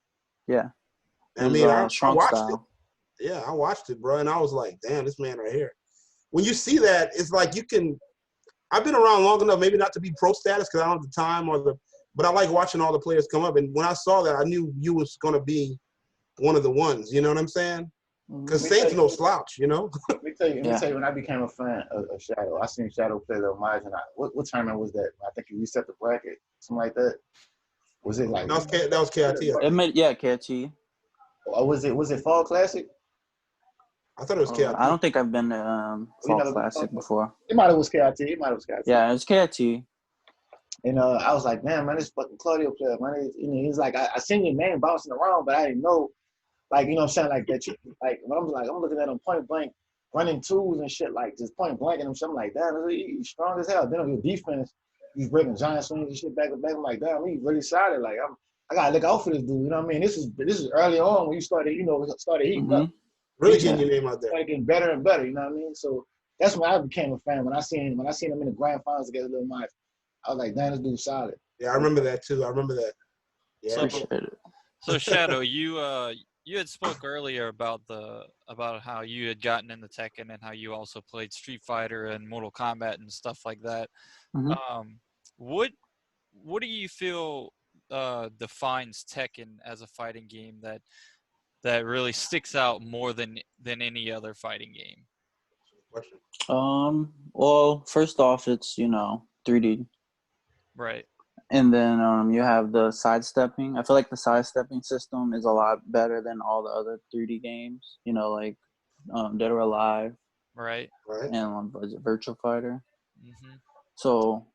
Yeah. I watched it. Yeah, I watched it, bro, and I was like, damn, this man right here. When you see that, it's like I've been around long enough, maybe not to be pro status because I don't have the time but I like watching all the players come up. And when I saw that, I knew you was going to be one of the ones. You know what I'm saying? Because Saint's no slouch, you know. Let me tell you when I became a fan of Shadow. I seen Shadow play Lil Maj, and what tournament was that? I think he reset the bracket, something like that. Was it like That was KIT? KT. Or was it Fall Classic? I thought it was KIT. I don't think I've been to Fall Classic before. It might have was KIT. Yeah, it was KT. And I was like, man, this fucking Claudio player, man. He's like, I seen your name bouncing around, but I didn't know, like, you know what I'm saying, like that. Like, when I'm looking at him point blank, running twos and shit, like just point blank and I'm like, damn, he's strong as hell. Then on your defense, he's breaking giant swings and shit back to back. I'm like, damn, he's really solid. Like, I gotta look out for this dude. You know what I mean? This is early on when you started heating up. Really getting your name out there. Started getting better and better. You know what I mean? So that's when I became a fan. When I seen him in the grand finals against Lil Maj, I was like, damn, this dude's solid. Yeah, I remember that too. Yeah. So Shadow, you had spoke earlier about how you had gotten into Tekken and how you also played Street Fighter and Mortal Kombat and stuff like that. What do you feel defines Tekken as a fighting game that really sticks out more than any other fighting game? Well, first off, it's 3D. Right. And then you have the sidestepping. I feel like the sidestepping system is a lot better than all the other 3D games. Like Dead or Alive. Right. And Virtual Fighter. Mm-hmm. So,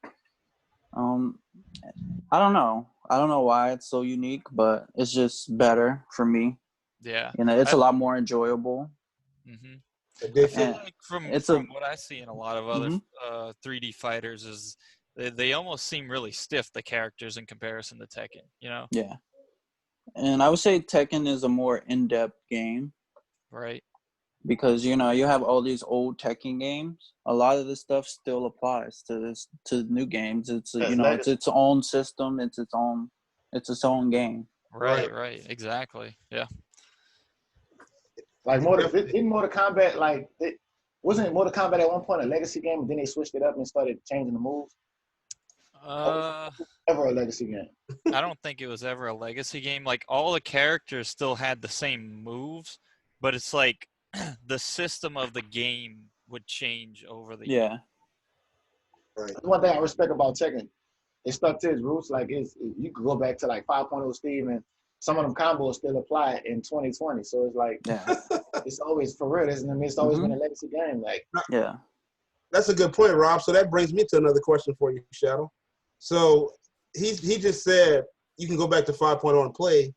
I don't know. I don't know why it's so unique, but it's just better for me. Yeah. It's a lot more enjoyable. Mm-hmm. I feel like from what I see in a lot of other 3D fighters is they almost seem really stiff, the characters, in comparison to Tekken, Yeah. And I would say Tekken is a more in-depth game. Right. Because, you have all these old Tekken games. A lot of this stuff still applies to new games. It's it's its own system. It's its own game. Right. Exactly. Yeah. Like Mortal Kombat, wasn't Mortal Kombat at one point a legacy game, and then they switched it up and started changing the moves? Ever a legacy game? I don't think it was ever a legacy game. Like, all the characters still had the same moves, but it's like the system of the game would change over the year. Right. That's one thing I respect about Tekken. It stuck to its roots. Like, you could go back to like 5.0 Steve, and some of them combos still apply in 2020. So it's like, it's always for real, isn't it? It's always been a legacy game. Like, that's a good point, Rob. So that brings me to another question for you, Shadow. So he just said you can go back to 5.0 and play,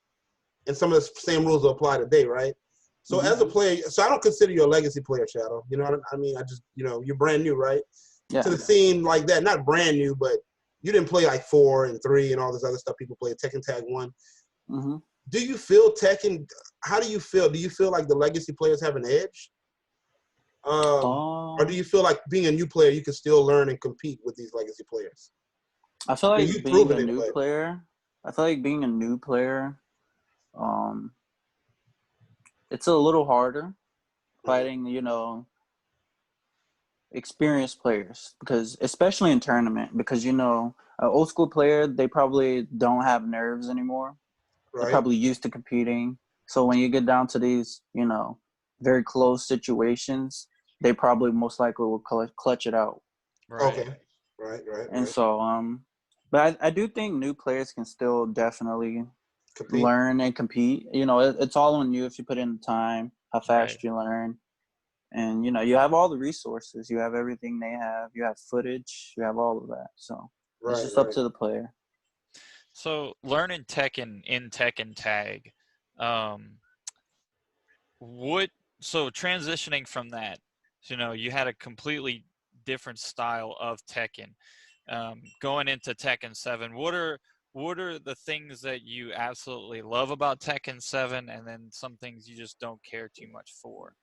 and some of the same rules will apply today, right? So as a player, so I don't consider you a legacy player, Shadow. You know what I mean? I just, you're brand new, right? Yeah. To the scene like that, not brand new, but you didn't play like 4 and 3 and all this other stuff people play, Tekken Tag 1. Mm-hmm. Do you feel Tekken, how do you feel? Do you feel like the legacy players have an edge? Or do you feel like being a new player, you can still learn and compete with these legacy players? I feel like being a new player, it's a little harder fighting, experienced players, because especially in tournament, because an old school player, they probably don't have nerves anymore. Right. They're probably used to competing. So when you get down to these, very close situations, they probably most likely will clutch it out. Right. Okay. Right. And so, but I do think new players can still definitely learn and compete. It's all on you if you put in the time, how fast you learn. And, you have all the resources. You have everything they have. You have footage. You have all of that. So it's just up to the player. So learning Tekken in Tekken Tag, so transitioning from that, you had a completely different style of Tekken. Going into Tekken 7, what are the things that you absolutely love about Tekken 7, and then some things you just don't care too much for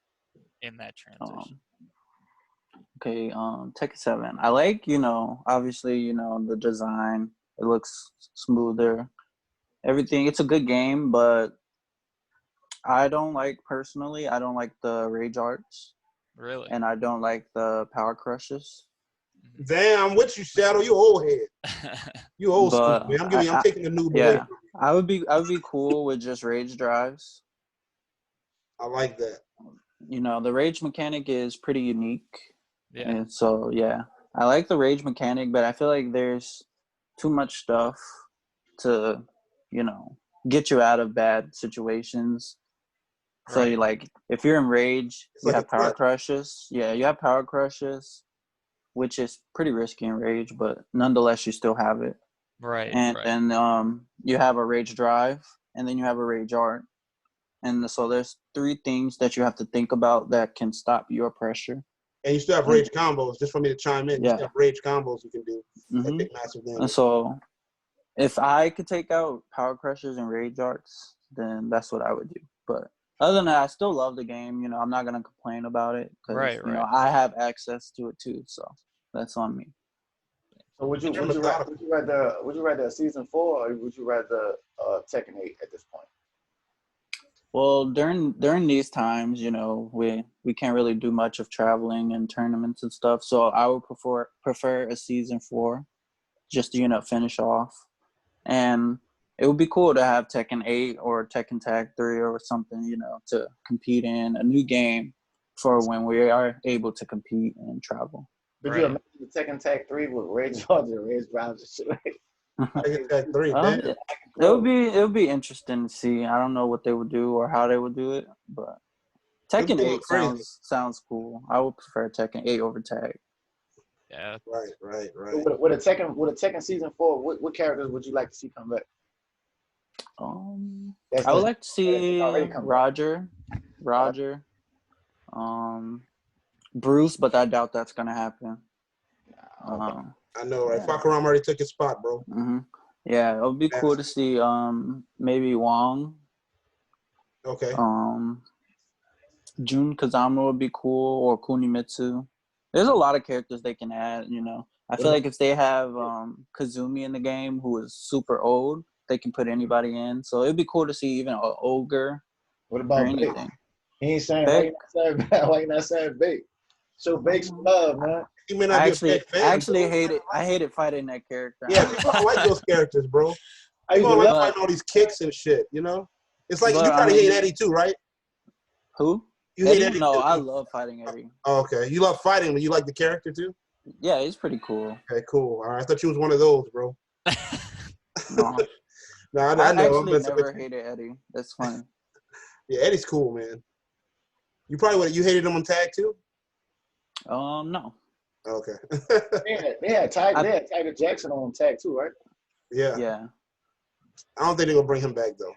in that transition? Okay, Tekken 7. I like, obviously, the design. It looks smoother. Everything. It's a good game, but I don't like the rage arts. Really? And I don't like the power crushes. Damn, what you, Shadow? You old head. You old school, man. I'm taking the noob away from you. I would be cool with just rage drives. I like that. the rage mechanic is pretty unique. Yeah. And so, yeah, I like the rage mechanic, but I feel like there's too much stuff to, get you out of bad situations. So, Right. if you're in rage, It's you like a have power clutch. crushes. Yeah, you have power crushes, which is pretty risky in rage, but nonetheless, you still have it. Right. And Right. then you have a rage drive, and then you have a rage art. And so there's three things that you have to think about that can stop your pressure. And you still have And rage combos. Just for me to chime in, you still yeah. have rage combos you can do that hmm take massive And damage. so if I could take out power crushers and rage arts, then that's what I would do. But other than that, I still love the game. I'm not gonna complain about it because Right. Right. I have access to it too. So that's on me. So would you You're would you rather methodical. would you rather a season 4 or would you rather Tekken 8 at this point? Well, during these times, we can't really do much of traveling and tournaments and stuff. So I would prefer a season 4, just to finish off. And it would be cool to have Tekken 8 or Tekken Tag 3 or something, to compete in a new game for when we are able to compete and travel. Could you Right. imagine the Tekken Tag 3 with Rage Charger and Rage Drives and shit like Tekken Tag 3, Um, damn. it, it would be interesting to see. I don't know what they would do or how they would do it, but It would Tekken be a little 8 crazy. sounds cool. I would prefer Tekken 8 over Tag. Yeah. Right, right, right. With a Tekken season 4, what characters would you like to see come back? I would That's like to see already come back. Roger, Bruce, but I doubt that's gonna happen. Okay. I know, right? Yeah. Fakaram already took his spot, bro. Yeah, it would be cool to see maybe Wong, Okay. Jun Kazama would be cool, or Kunimitsu. There's a lot of characters they can add. I What feel about like if they have Kazumi in the game, who is super old, they can put anybody in. So it'd be cool to see even an ogre what or about Bake? anything. He ain't saying why Beck, you not saying why you not saying Bake? Show Bake some love, man. He may not I be a big actually fan, actually bro. hate it. I hated fighting that character. Yeah, people don't like those characters, bro. I used People to don't like love but fighting all these kicks and shit, It's like you but I probably hate mean, Eddie too, right? who? You hate Eddie? Eddie No, too. I love fighting Eddie. Oh, okay. You love fighting, but you like the character too? Yeah, he's pretty cool. Okay, cool. All right. I thought you was one of those, bro. No, No, I I know. I'm actually messing with never you. hated Eddie. That's funny. Yeah, Eddie's cool, man. You probably would. You hated him on tag too? No. Okay. they had Tiger Jackson on tag too, right? Yeah. Yeah. I don't think they're gonna bring him back though.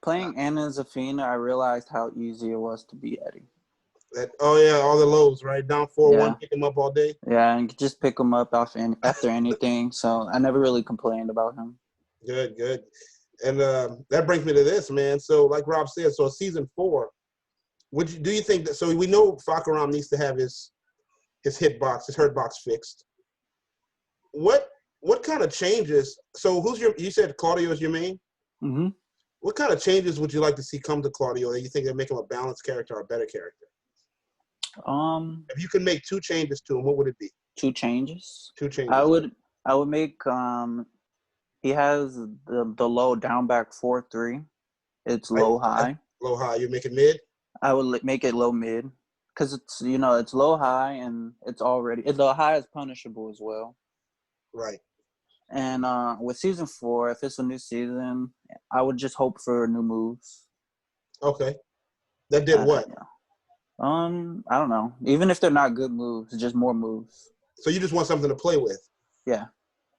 Playing Anna and Zafina, I realized how easy it was to beat Eddie. Oh yeah, all the lows, right? Down 4-1, Yeah. pick him up all day. Yeah, and just pick him up after anything. So I never really complained about him. Good, good. And that brings me to this, man. So like Rob said, so season 4, do you think that, so we know Fakaram needs to have his hitbox, his hurt box fixed. What kind of changes? So you said Claudio is your main? Mm-hmm. What kind of changes would you like to see come to Claudio that you think would make him a balanced character or a better character? If you could make 2 changes to him, what would it be? 2 changes. 2 changes. I would make he has the low down back 4-3. It's Right. low high. Low high. You make it mid? I would make it low mid because it's it's low high and the high is punishable as well. Right. And with season 4, if it's a new season, I would just hope for new moves. Okay. That did what? I don't know. Even if they're not good moves, just more moves. So you just want something to play with? Yeah.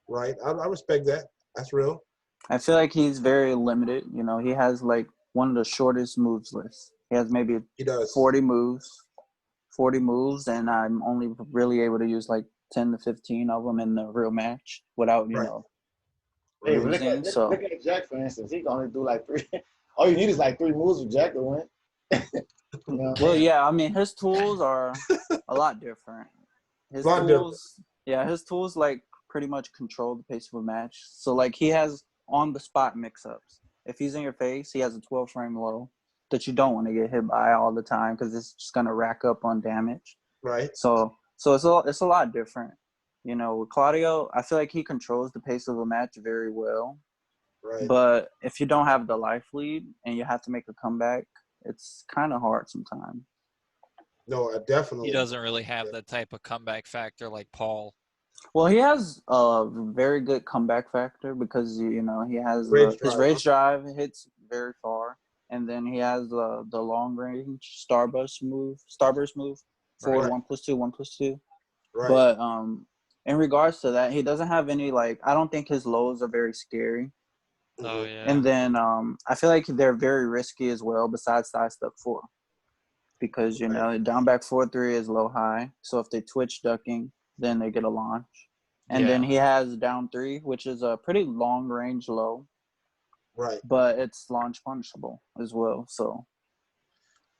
Right. I respect that. That's real. I feel like he's very limited. He has like one of the shortest moves lists. He has maybe He does. 40 moves, and I'm only really able to use like 10 to 15 of them in the real match without, Hey, losing. look at Jack, for instance. He can only do like 3. All you need is like 3 moves with Jack to win. Well, yeah, I mean, his tools are a lot different. His tools like pretty much control the pace of a match. So like he has on the spot mix-ups. If he's in your face, he has a 12 frame low that you don't want to get hit by all the time because it's just gonna rack up on damage. Right. So it's a lot different. With Claudio, I feel like he controls the pace of a match very well. Right. But if you don't have the life lead and you have to make a comeback, it's kind of hard sometimes. No, definitely. He doesn't really have that type of comeback factor like Paul. Well, he has a very good comeback factor because you know he has his drive, rage drive hits very far, and then he has the long range starburst move for Right. 1+2, 1+2. Right. But in regards to that, he doesn't have any like I don't think his lows are very scary. Oh yeah. And then I feel like they're very risky as well. Besides side step 4, because you know down back 4-3 is low high, so if they twitch ducking, then they get a launch. And then he has down 3, which is a pretty long range low. Right. But it's launch punishable as well. So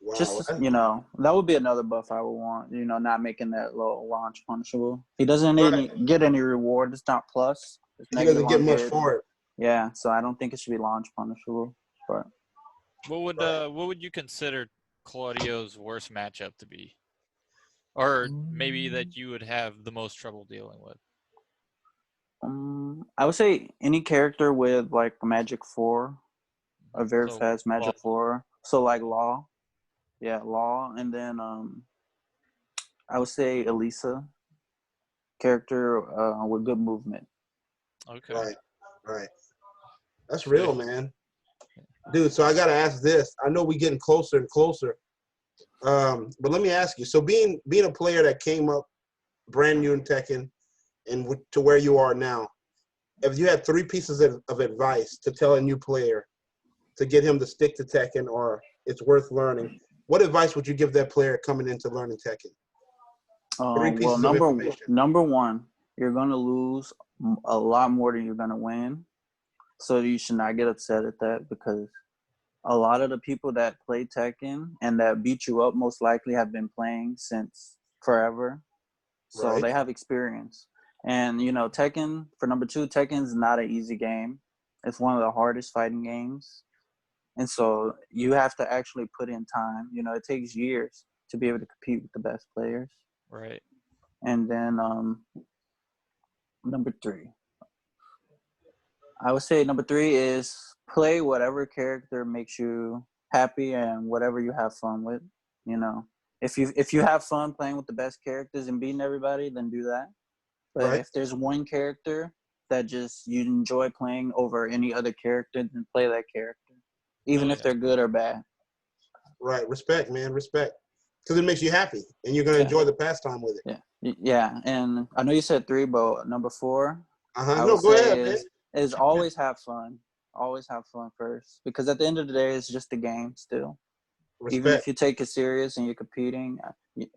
wow. just, you know, that would be another buff I would want, you know, not making that low launch punishable. He doesn't get any reward. It's not plus. He doesn't get much for it. Yeah, so I don't think it should be launch punishable. But what would you consider Claudio's worst matchup to be? Or maybe that you would have the most trouble dealing with? I would say any character with like a magic 4, a very fast magic 4. So like Law. Yeah, Law. And then I would say Elisa, character with good movement. Okay. Right. That's real, man. Dude, so I got to ask this. I know we're getting closer and closer. But let me ask you. So being a player that came up brand new in Tekken and to where you are now, if you had 3 pieces of advice to tell a new player to get him to stick to Tekken or it's worth learning, what advice would you give that player coming into learning Tekken? 3 pieces well, of information. number 1, you're going to lose a lot more than you're going to win. So you should not get upset at that because a lot of the people that play Tekken and that beat you up most likely have been playing since forever. So they have experience. And, you know, Tekken, for number 2, Tekken's not an easy game. It's one of the hardest fighting games. And so you have to actually put in time. You know, it takes years to be able to compete with the best players. Right. And then number 3. I would say number 3 is play whatever character makes you happy and whatever you have fun with. You know, if you have fun playing with the best characters and beating everybody, then do that. But if there's one character that just you enjoy playing over any other character, then play that character, even if they're good or bad. Right. Respect, man. Respect. Because it makes you happy, and you're going to enjoy the pastime with it. Yeah. And I know you said 3, but number 4, No, go ahead, man. Is always have fun. Always have fun first. Because at the end of the day, it's just a game still. Respect. Even if you take it serious and you're competing,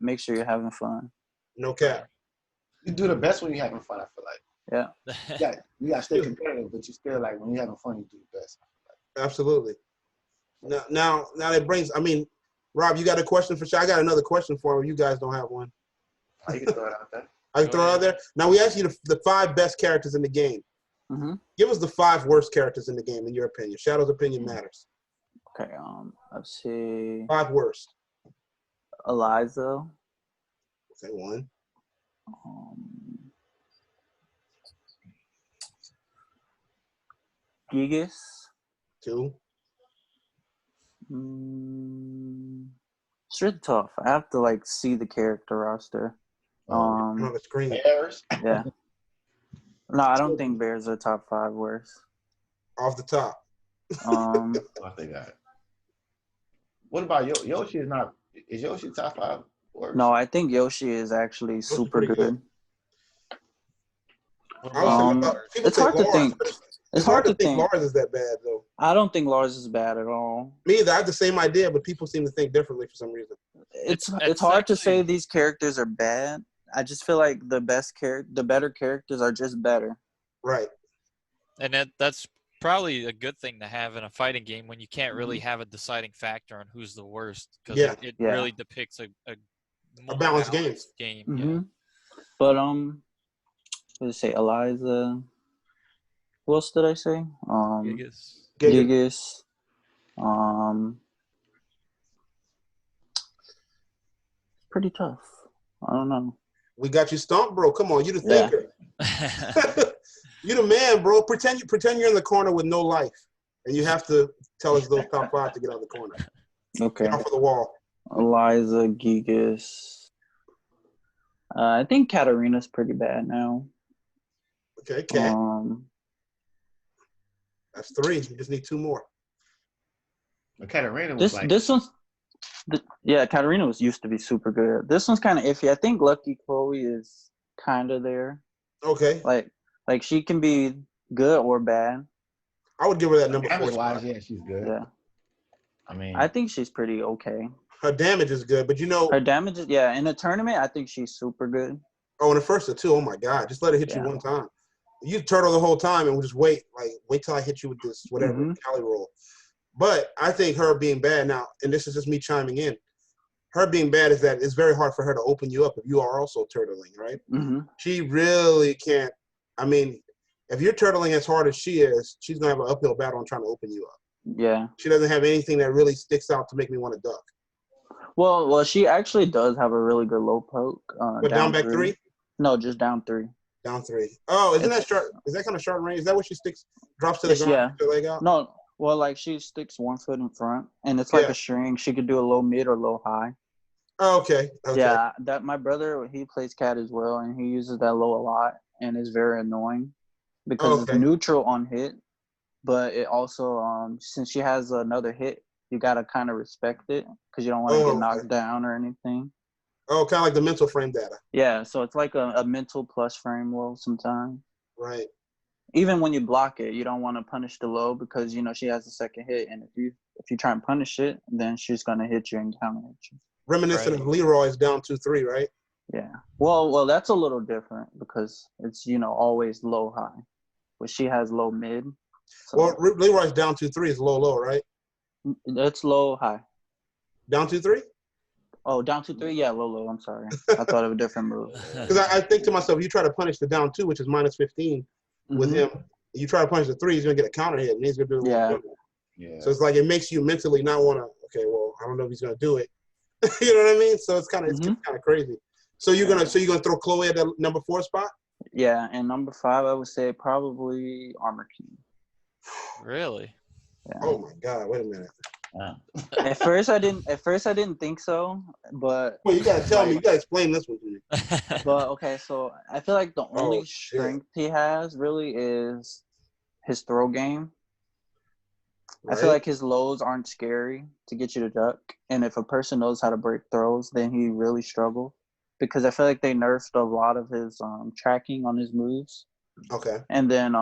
make sure you're having fun. No cap. You do the best when you're having fun, I feel like. Yeah. You got to stay competitive, but you still, like, when you're having fun, you do the best. Absolutely. Now that brings, I mean, Rob, you got a question for Shadow? I got another question for him. You guys don't have one. You can throw it out there. I can throw it out there? Now, we asked you the 5 best characters in the game. Mm-hmm. Give us the 5 worst characters in the game, in your opinion. Shadow's opinion matters. Okay, let's see. 5 worst. Eliza. Okay, 1. Gigas. 2. It's really tough. I have to like see the character roster. On the screen. Bears. Yeah. No, I don't think Bears are top 5 worst. Off the top. I think that. What about Yoshi? Is Yoshi top 5 worst? No, I think Yoshi is actually super good. It's hard to think. It's hard to think Lars is that bad, though. I don't think Lars is bad at all. Me either. I have the same idea, but people seem to think differently for some reason. It's hard to say these characters are bad. I just feel like the better characters are just better. Right. And that's probably a good thing to have in a fighting game when you can't really have a deciding factor on who's the worst because it really depicts a balanced game. Mm-hmm. But let's say Eliza. Who else did I say? Gigas. Pretty tough. I don't know. We got you stumped, bro. Come on, you the thinker. You the man, bro. Pretend you're in the corner with no life, and you have to tell us those top 5 to get out of the corner. Okay. Get off of the wall. Eliza, Gigas. I think Katarina's pretty bad now. Okay, Cat. That's 3. You just need 2 more. Katarina was this one's yeah, Katarina used to be super good. This one's kind of iffy. I think Lucky Chloe is kind of there. Okay. Like she can be good or bad. I would give her that number 4 wise, spot. yeah, she's good. Yeah. I mean, I think she's pretty okay. Her damage is good, but her damage is, yeah, in a tournament, I think she's super good. Oh, in the first or 2, oh my God, just let it hit you one time. You turtle the whole time and we'll just wait till I hit you with this whatever Cali roll. But I think her being bad now, and this is just me chiming in, her being bad is that it's very hard for her to open you up if you are also turtling, right? She really can't. I mean, if you're turtling as hard as she is, she's gonna have an uphill battle on trying to open you up. Yeah. She doesn't have anything that really sticks out to make me want to duck. Well, she actually does have a really good low poke. But down back 3? No, just down 3. Down 3. Oh, isn't that short? Is that kind of short range? Is that what she drops to the ground, yeah. her leg out? No, well, like she sticks 1 foot in front, and it's like a string. She could do a low mid or low high. Oh, okay. Yeah, that my brother, he plays cat as well, and he uses that low a lot, and it's very annoying because it's neutral on hit, but it also since she has another hit, you gotta kind of respect it because you don't want to get knocked down or anything. Oh, kind of like the mental frame data. Yeah, so it's like a mental plus frame low sometimes. Right. Even when you block it, you don't want to punish the low because she has a second hit, and if you try and punish it, then she's gonna hit you and counter hit you. Reminiscent of Leroy's down 2-3, right? Yeah. Well, that's a little different because it's always low high, but she has low mid. So. Well, Leroy's down 2-3 is low, right? That's low high. Down 2-3? Oh, down 2-3, yeah, low. I'm sorry, I thought of a different move. Because I think to myself, you try to punish the down 2, which is minus 15 with him. You try to punish the 3, he's gonna get a counter hit, and he's gonna do it. Yeah. So it's like it makes you mentally not want to. Okay, well, I don't know if he's gonna do it. You know what I mean? So it's kind of crazy. So you're gonna throw Chloe at the number 4 spot? Yeah, and number 5, I would say probably Armor King. Really? Yeah. Oh my God! Wait a minute. Wow. At first I didn't think so, but well, you gotta tell me. You gotta explain this one to me. But okay, so I feel like the only strength he has really is his throw game. Right? I feel like his lows aren't scary to get you to duck, and if a person knows how to break throws, then he really struggles. Because I feel like they nerfed a lot of his tracking on his moves. Okay. And then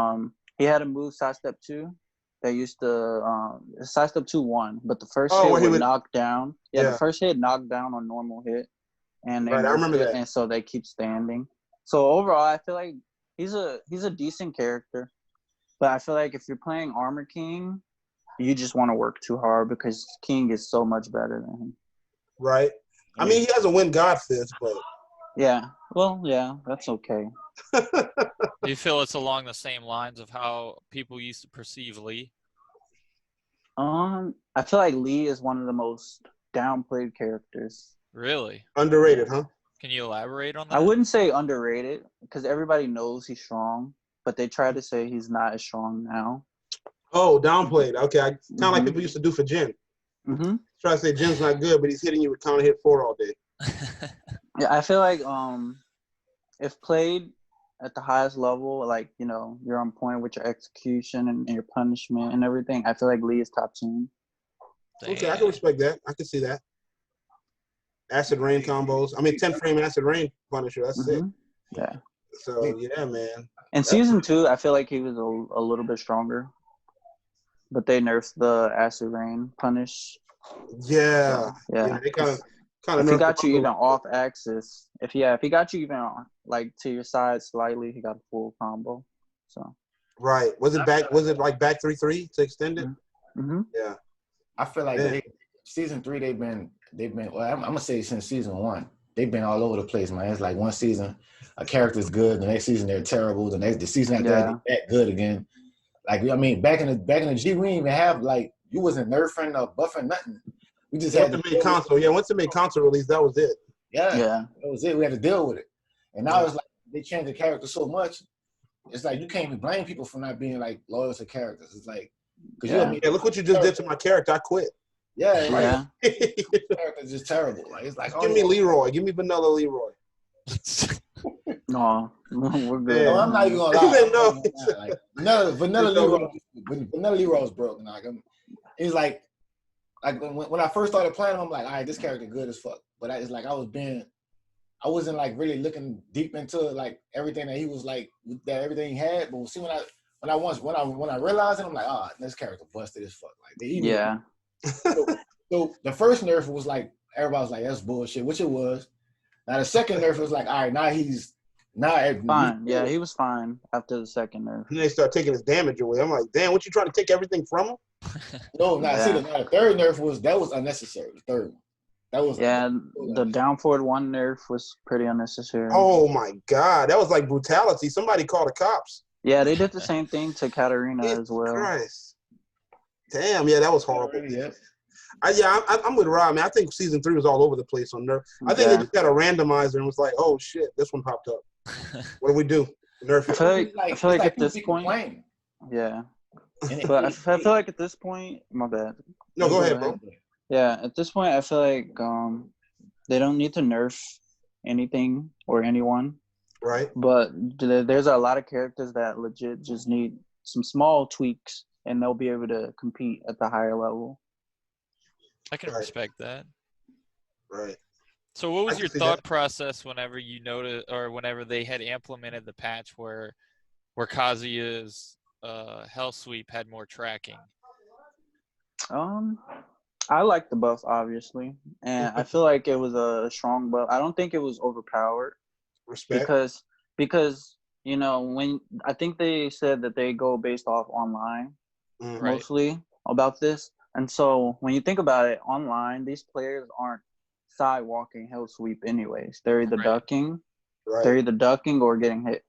he had a move sidestep 2. They used to sidestep 2-1, but the first hit would knock down. Yeah, the first hit knocked down on normal hit, and they I remember that. And so they keep standing. So overall, I feel like he's a decent character, but I feel like if you're playing Armor King, you just want to work too hard because King is so much better than him. Right. I mean, he has a win God fist, but yeah. Well, yeah, that's okay. Do you feel it's along the same lines of how people used to perceive Lee? I feel like Lee is one of the most downplayed characters. Really? Underrated, huh? Can you elaborate on that? I wouldn't say underrated because everybody knows he's strong, but they try to say he's not as strong now. Oh, downplayed. Okay, kind of like people used to do for Jin. Try to say Jin's not good, but he's hitting you with counter hit 4 all day. Yeah, I feel like if played at the highest level, like you're on point with your execution and your punishment and everything, I feel like Lee is top 10. Okay, I can respect that. I can see that. Acid rain combos. I mean, 10 frame acid rain punisher. That's sick. Yeah. So yeah, man. In season 2, I feel like he was a little bit stronger, but they nerfed the acid rain punish. Yeah. So, yeah. They kind of. If he got you even off axis, if he got you even like to your side slightly, he got a full combo. So. Right. Was it back? Was it like back 3-3 to extend it? Yeah. I feel like season 3 they've been. Well, I'm gonna say since season 1 they've been all over the place, man. It's like one season a character's good, the next season they're terrible, the season after that they're that good again. Like I mean, back in the G, we didn't even have like you wasn't nerfing or buffing nothing. We just had to make console. Yeah, once it made console release, that was it. Yeah, that was it. We had to deal with it. And now it's like they changed the character so much. It's like you can't even blame people for not being like loyal to characters. It's like, look what you just did to my character. I quit. Yeah, right. Yeah. Character's just terrible. Like it's like, Give me Leroy. Give me vanilla Leroy. No, we're good. No, Yeah. I'm not even gonna He lie. said no. Like Vanilla Leroy's broken. Like it's like when I first started playing him, I'm like, all right, this character good as fuck. But it's like I wasn't like really looking deep into like everything that he was like everything he had. But see when I realized it, I'm like, this character busted as fuck. Like they even Yeah. so the first nerf was like everybody was like, that's bullshit, which it was. Now the second nerf was like, all right, now he's fine. Yeah, he was fine after the second nerf. And they start taking his damage away. I'm like, damn, what you trying to take everything from him? No, the third nerf was unnecessary. The third one. That was the down forward one nerf was pretty unnecessary. Oh my god, that was like brutality. Somebody called the cops. Yeah, they did the same thing to Katarina as well. Christ. Damn, yeah, that was horrible. Yeah. I'm with Rob, man. I think season 3 was all over the place on nerf. I think they just got a randomizer and was like, oh shit, this one popped up. What do we do? Nerf it. I feel like at this point, yeah. But I feel like at this point, my bad. No, go ahead, bro. Yeah, at this point, I feel like they don't need to nerf anything or anyone. Right. But there's a lot of characters that legit just need some small tweaks, and they'll be able to compete at the higher level. I can respect that. Right. So what was your thought process whenever you noticed, or whenever they had implemented the patch where Kazuya's Hell Sweep had more tracking? I like the buff, obviously, and I feel like it was a strong buff. I don't think it was overpowered. Respect. Because when I think they said that they go based off online mostly about this, and so when you think about it, online these players aren't sidewalking Hell Sweep anyways. They're either ducking, or getting hit.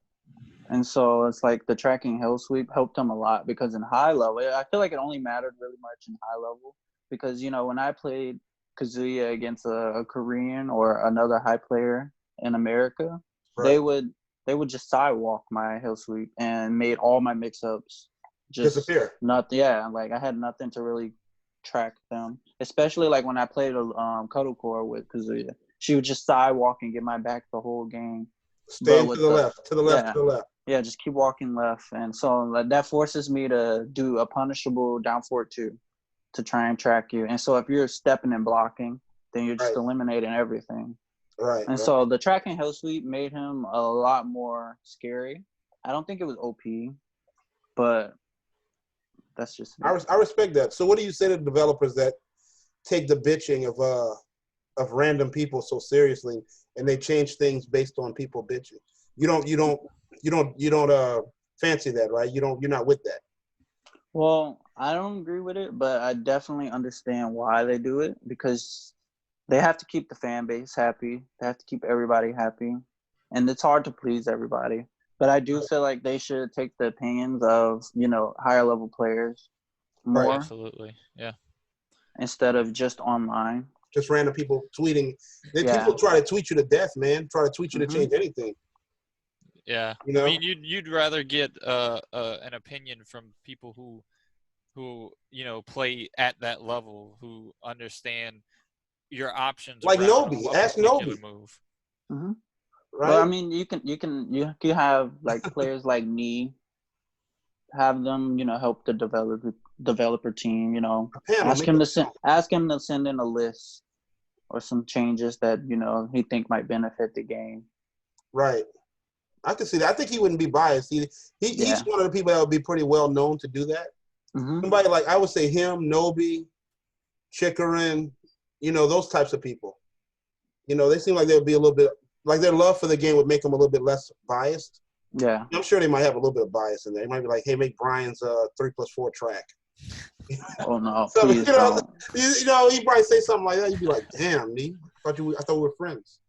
And so it's like the tracking Hell Sweep helped them a lot because in high level, I feel like it only mattered really much in high level because, when I played Kazuya against a Korean or another high player in America, they would just sidewalk my Hell Sweep and made all my mix-ups just disappear. Like I had nothing to really track them, especially like when I played Cuddle Core with Kazuya. She would just sidewalk and get my back the whole game. Stay to the left. Yeah, just keep walking left. And so that forces me to do a punishable down forward 2 to try and track you. And so if you're stepping and blocking, then you're just eliminating everything. Right. And so the tracking Hell Sweep made him a lot more scary. I don't think it was OP, but that's just me. I respect that. So what do you say to developers that take the bitching of random people so seriously and they change things based on people bitching? You don't fancy that, right? You're not with that. Well, I don't agree with it, but I definitely understand why they do it because they have to keep the fan base happy. They have to keep everybody happy. And it's hard to please everybody. But I do feel like they should take the opinions of, higher level players more. Right, absolutely. Yeah. Instead of just online. Just random people tweeting. People try to tweet you to death, man. Try to tweet you to change anything. Yeah. I mean, you'd rather get an opinion from people who play at that level, who understand your options. Like Nobi. Ask Nobi. Move. Mm-hmm. Right. But I mean, you can have like players like me, have them help the developer team. Ask him to send in a list or some changes that he think might benefit the game. Right. I can see that. I think he wouldn't be biased. He's one of the people that would be pretty well known to do that. Mm-hmm. Somebody like, I would say him, Nobi, Chikarin, those types of people. They seem like they would be a little bit, like their love for the game would make them a little bit less biased. Yeah. I'm sure they might have a little bit of bias in there. They might be like, hey, make Brian's 3+4 track. Oh, no, so, please don't. He'd probably say something like that. You'd be like, damn, me. I thought we were friends.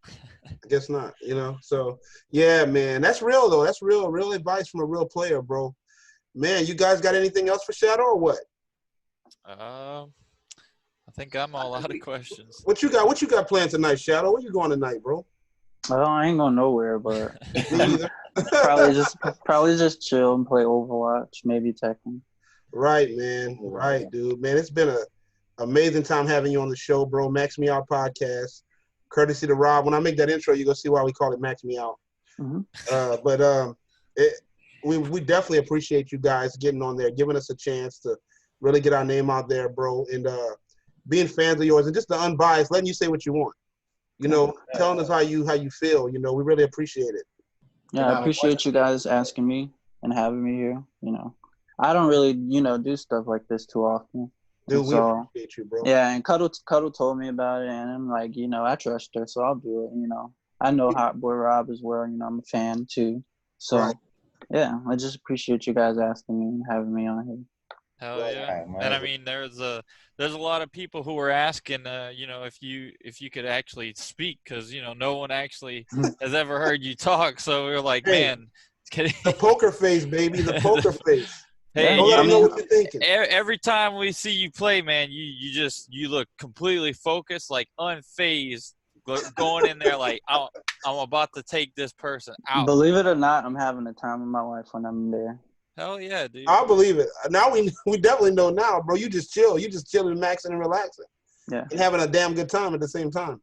I guess not, So, yeah, man, that's real, though. That's real advice from a real player, bro. Man, you guys got anything else for Shadow or what? I think I'm all out of questions. What you got planned tonight, Shadow? Where you going tonight, bro? Well, I ain't going nowhere, but probably just chill and play Overwatch, maybe Tekken. Right, man. Right, dude. Man, it's been Amazing time having you on the show, bro. Max Me Out podcast, courtesy to Rob. When I make that intro, you're gonna see why we call it Max Me Out. We definitely appreciate you guys getting on there, giving us a chance to really get our name out there, bro, and being fans of yours and just the unbiased, letting you say what you want. You know, telling us how you feel. You know, we really appreciate it. Yeah, I appreciate you guys asking me and having me here. You know, I don't really, do stuff like this too often. Dude, we appreciate you, bro. Yeah, and Cuddle told me about it, and I'm like, I trust her, so I'll do it. I know Hot Boy Rob as well. I'm a fan too. So, yeah, I just appreciate you guys asking me and having me on here. Hell yeah! And I mean, there's a lot of people who were asking, if you could actually speak, because no one actually has ever heard you talk. So we're like, man, the poker face, baby, the poker face. Hey, don't let them know what you're thinking. Every time we see you play, man, you look completely focused, like unfazed, going in there like I'm about to take this person out. Believe it or not, I'm having the time of my life when I'm there. Hell yeah, dude. I believe it. Now we definitely know now, bro. You just chill. You just chilling, maxing, and relaxing. Yeah. And having a damn good time at the same time.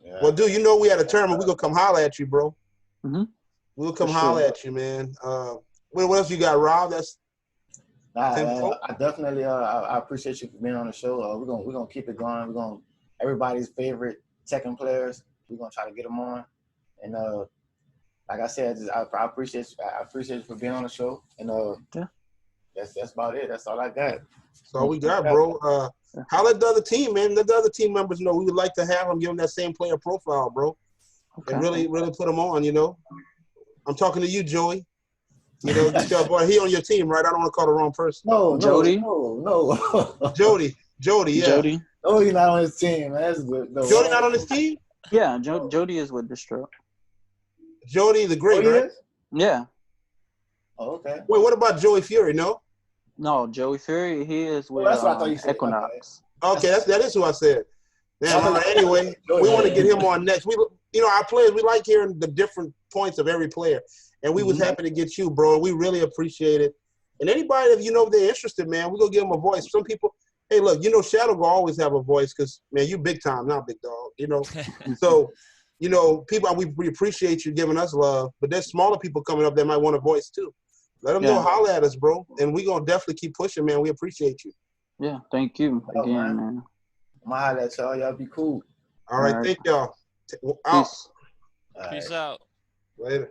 Yeah. Well, dude, we had a tournament. We're going to come holler at you, bro. Mm-hmm. We'll come holler at you, man. What else you got, Rob? I definitely I appreciate you for being on the show. We're gonna keep it going. We're gonna everybody's favorite Tekken players. We're gonna try to get them on. And like I said, I appreciate you for being on the show. And that's about it. That's all I got. That's all we got, bro. Holler at the other team, man. Let the other team members know we would like to have them, give them that same player profile, bro. Okay. And really put them on. I'm talking to you, Joey. Boy, he on your team, right? I don't want to call the wrong person. No, Jody. No. Jody, yeah. Jody. Oh, he's not on his team, man. That's good. No. Jody not on his team? Yeah, Jody is with Distro. Jody the Great, right? Yeah. Oh, okay. Wait, what about Joey Fury? No, Joey Fury. He is with that's what I thought you said. Equinox. Okay, that is who I said. Damn, anyway, we want to get him on next. Our players, we like hearing the different points of every player. And we was happy to get you, bro. We really appreciate it. And anybody, if they're interested, man, we're going to give them a voice. Some people, hey, look, Shadow will always have a voice because, man, you big time, not big dog, So, people, we appreciate you giving us love. But there's smaller people coming up that might want a voice too. Let them know, holler at us, bro. And we're going to definitely keep pushing, man. We appreciate you. Yeah, thank you again, man. I'm going to holler at y'all. Y'all be cool. All right. Thank y'all. Peace. Peace out. Later.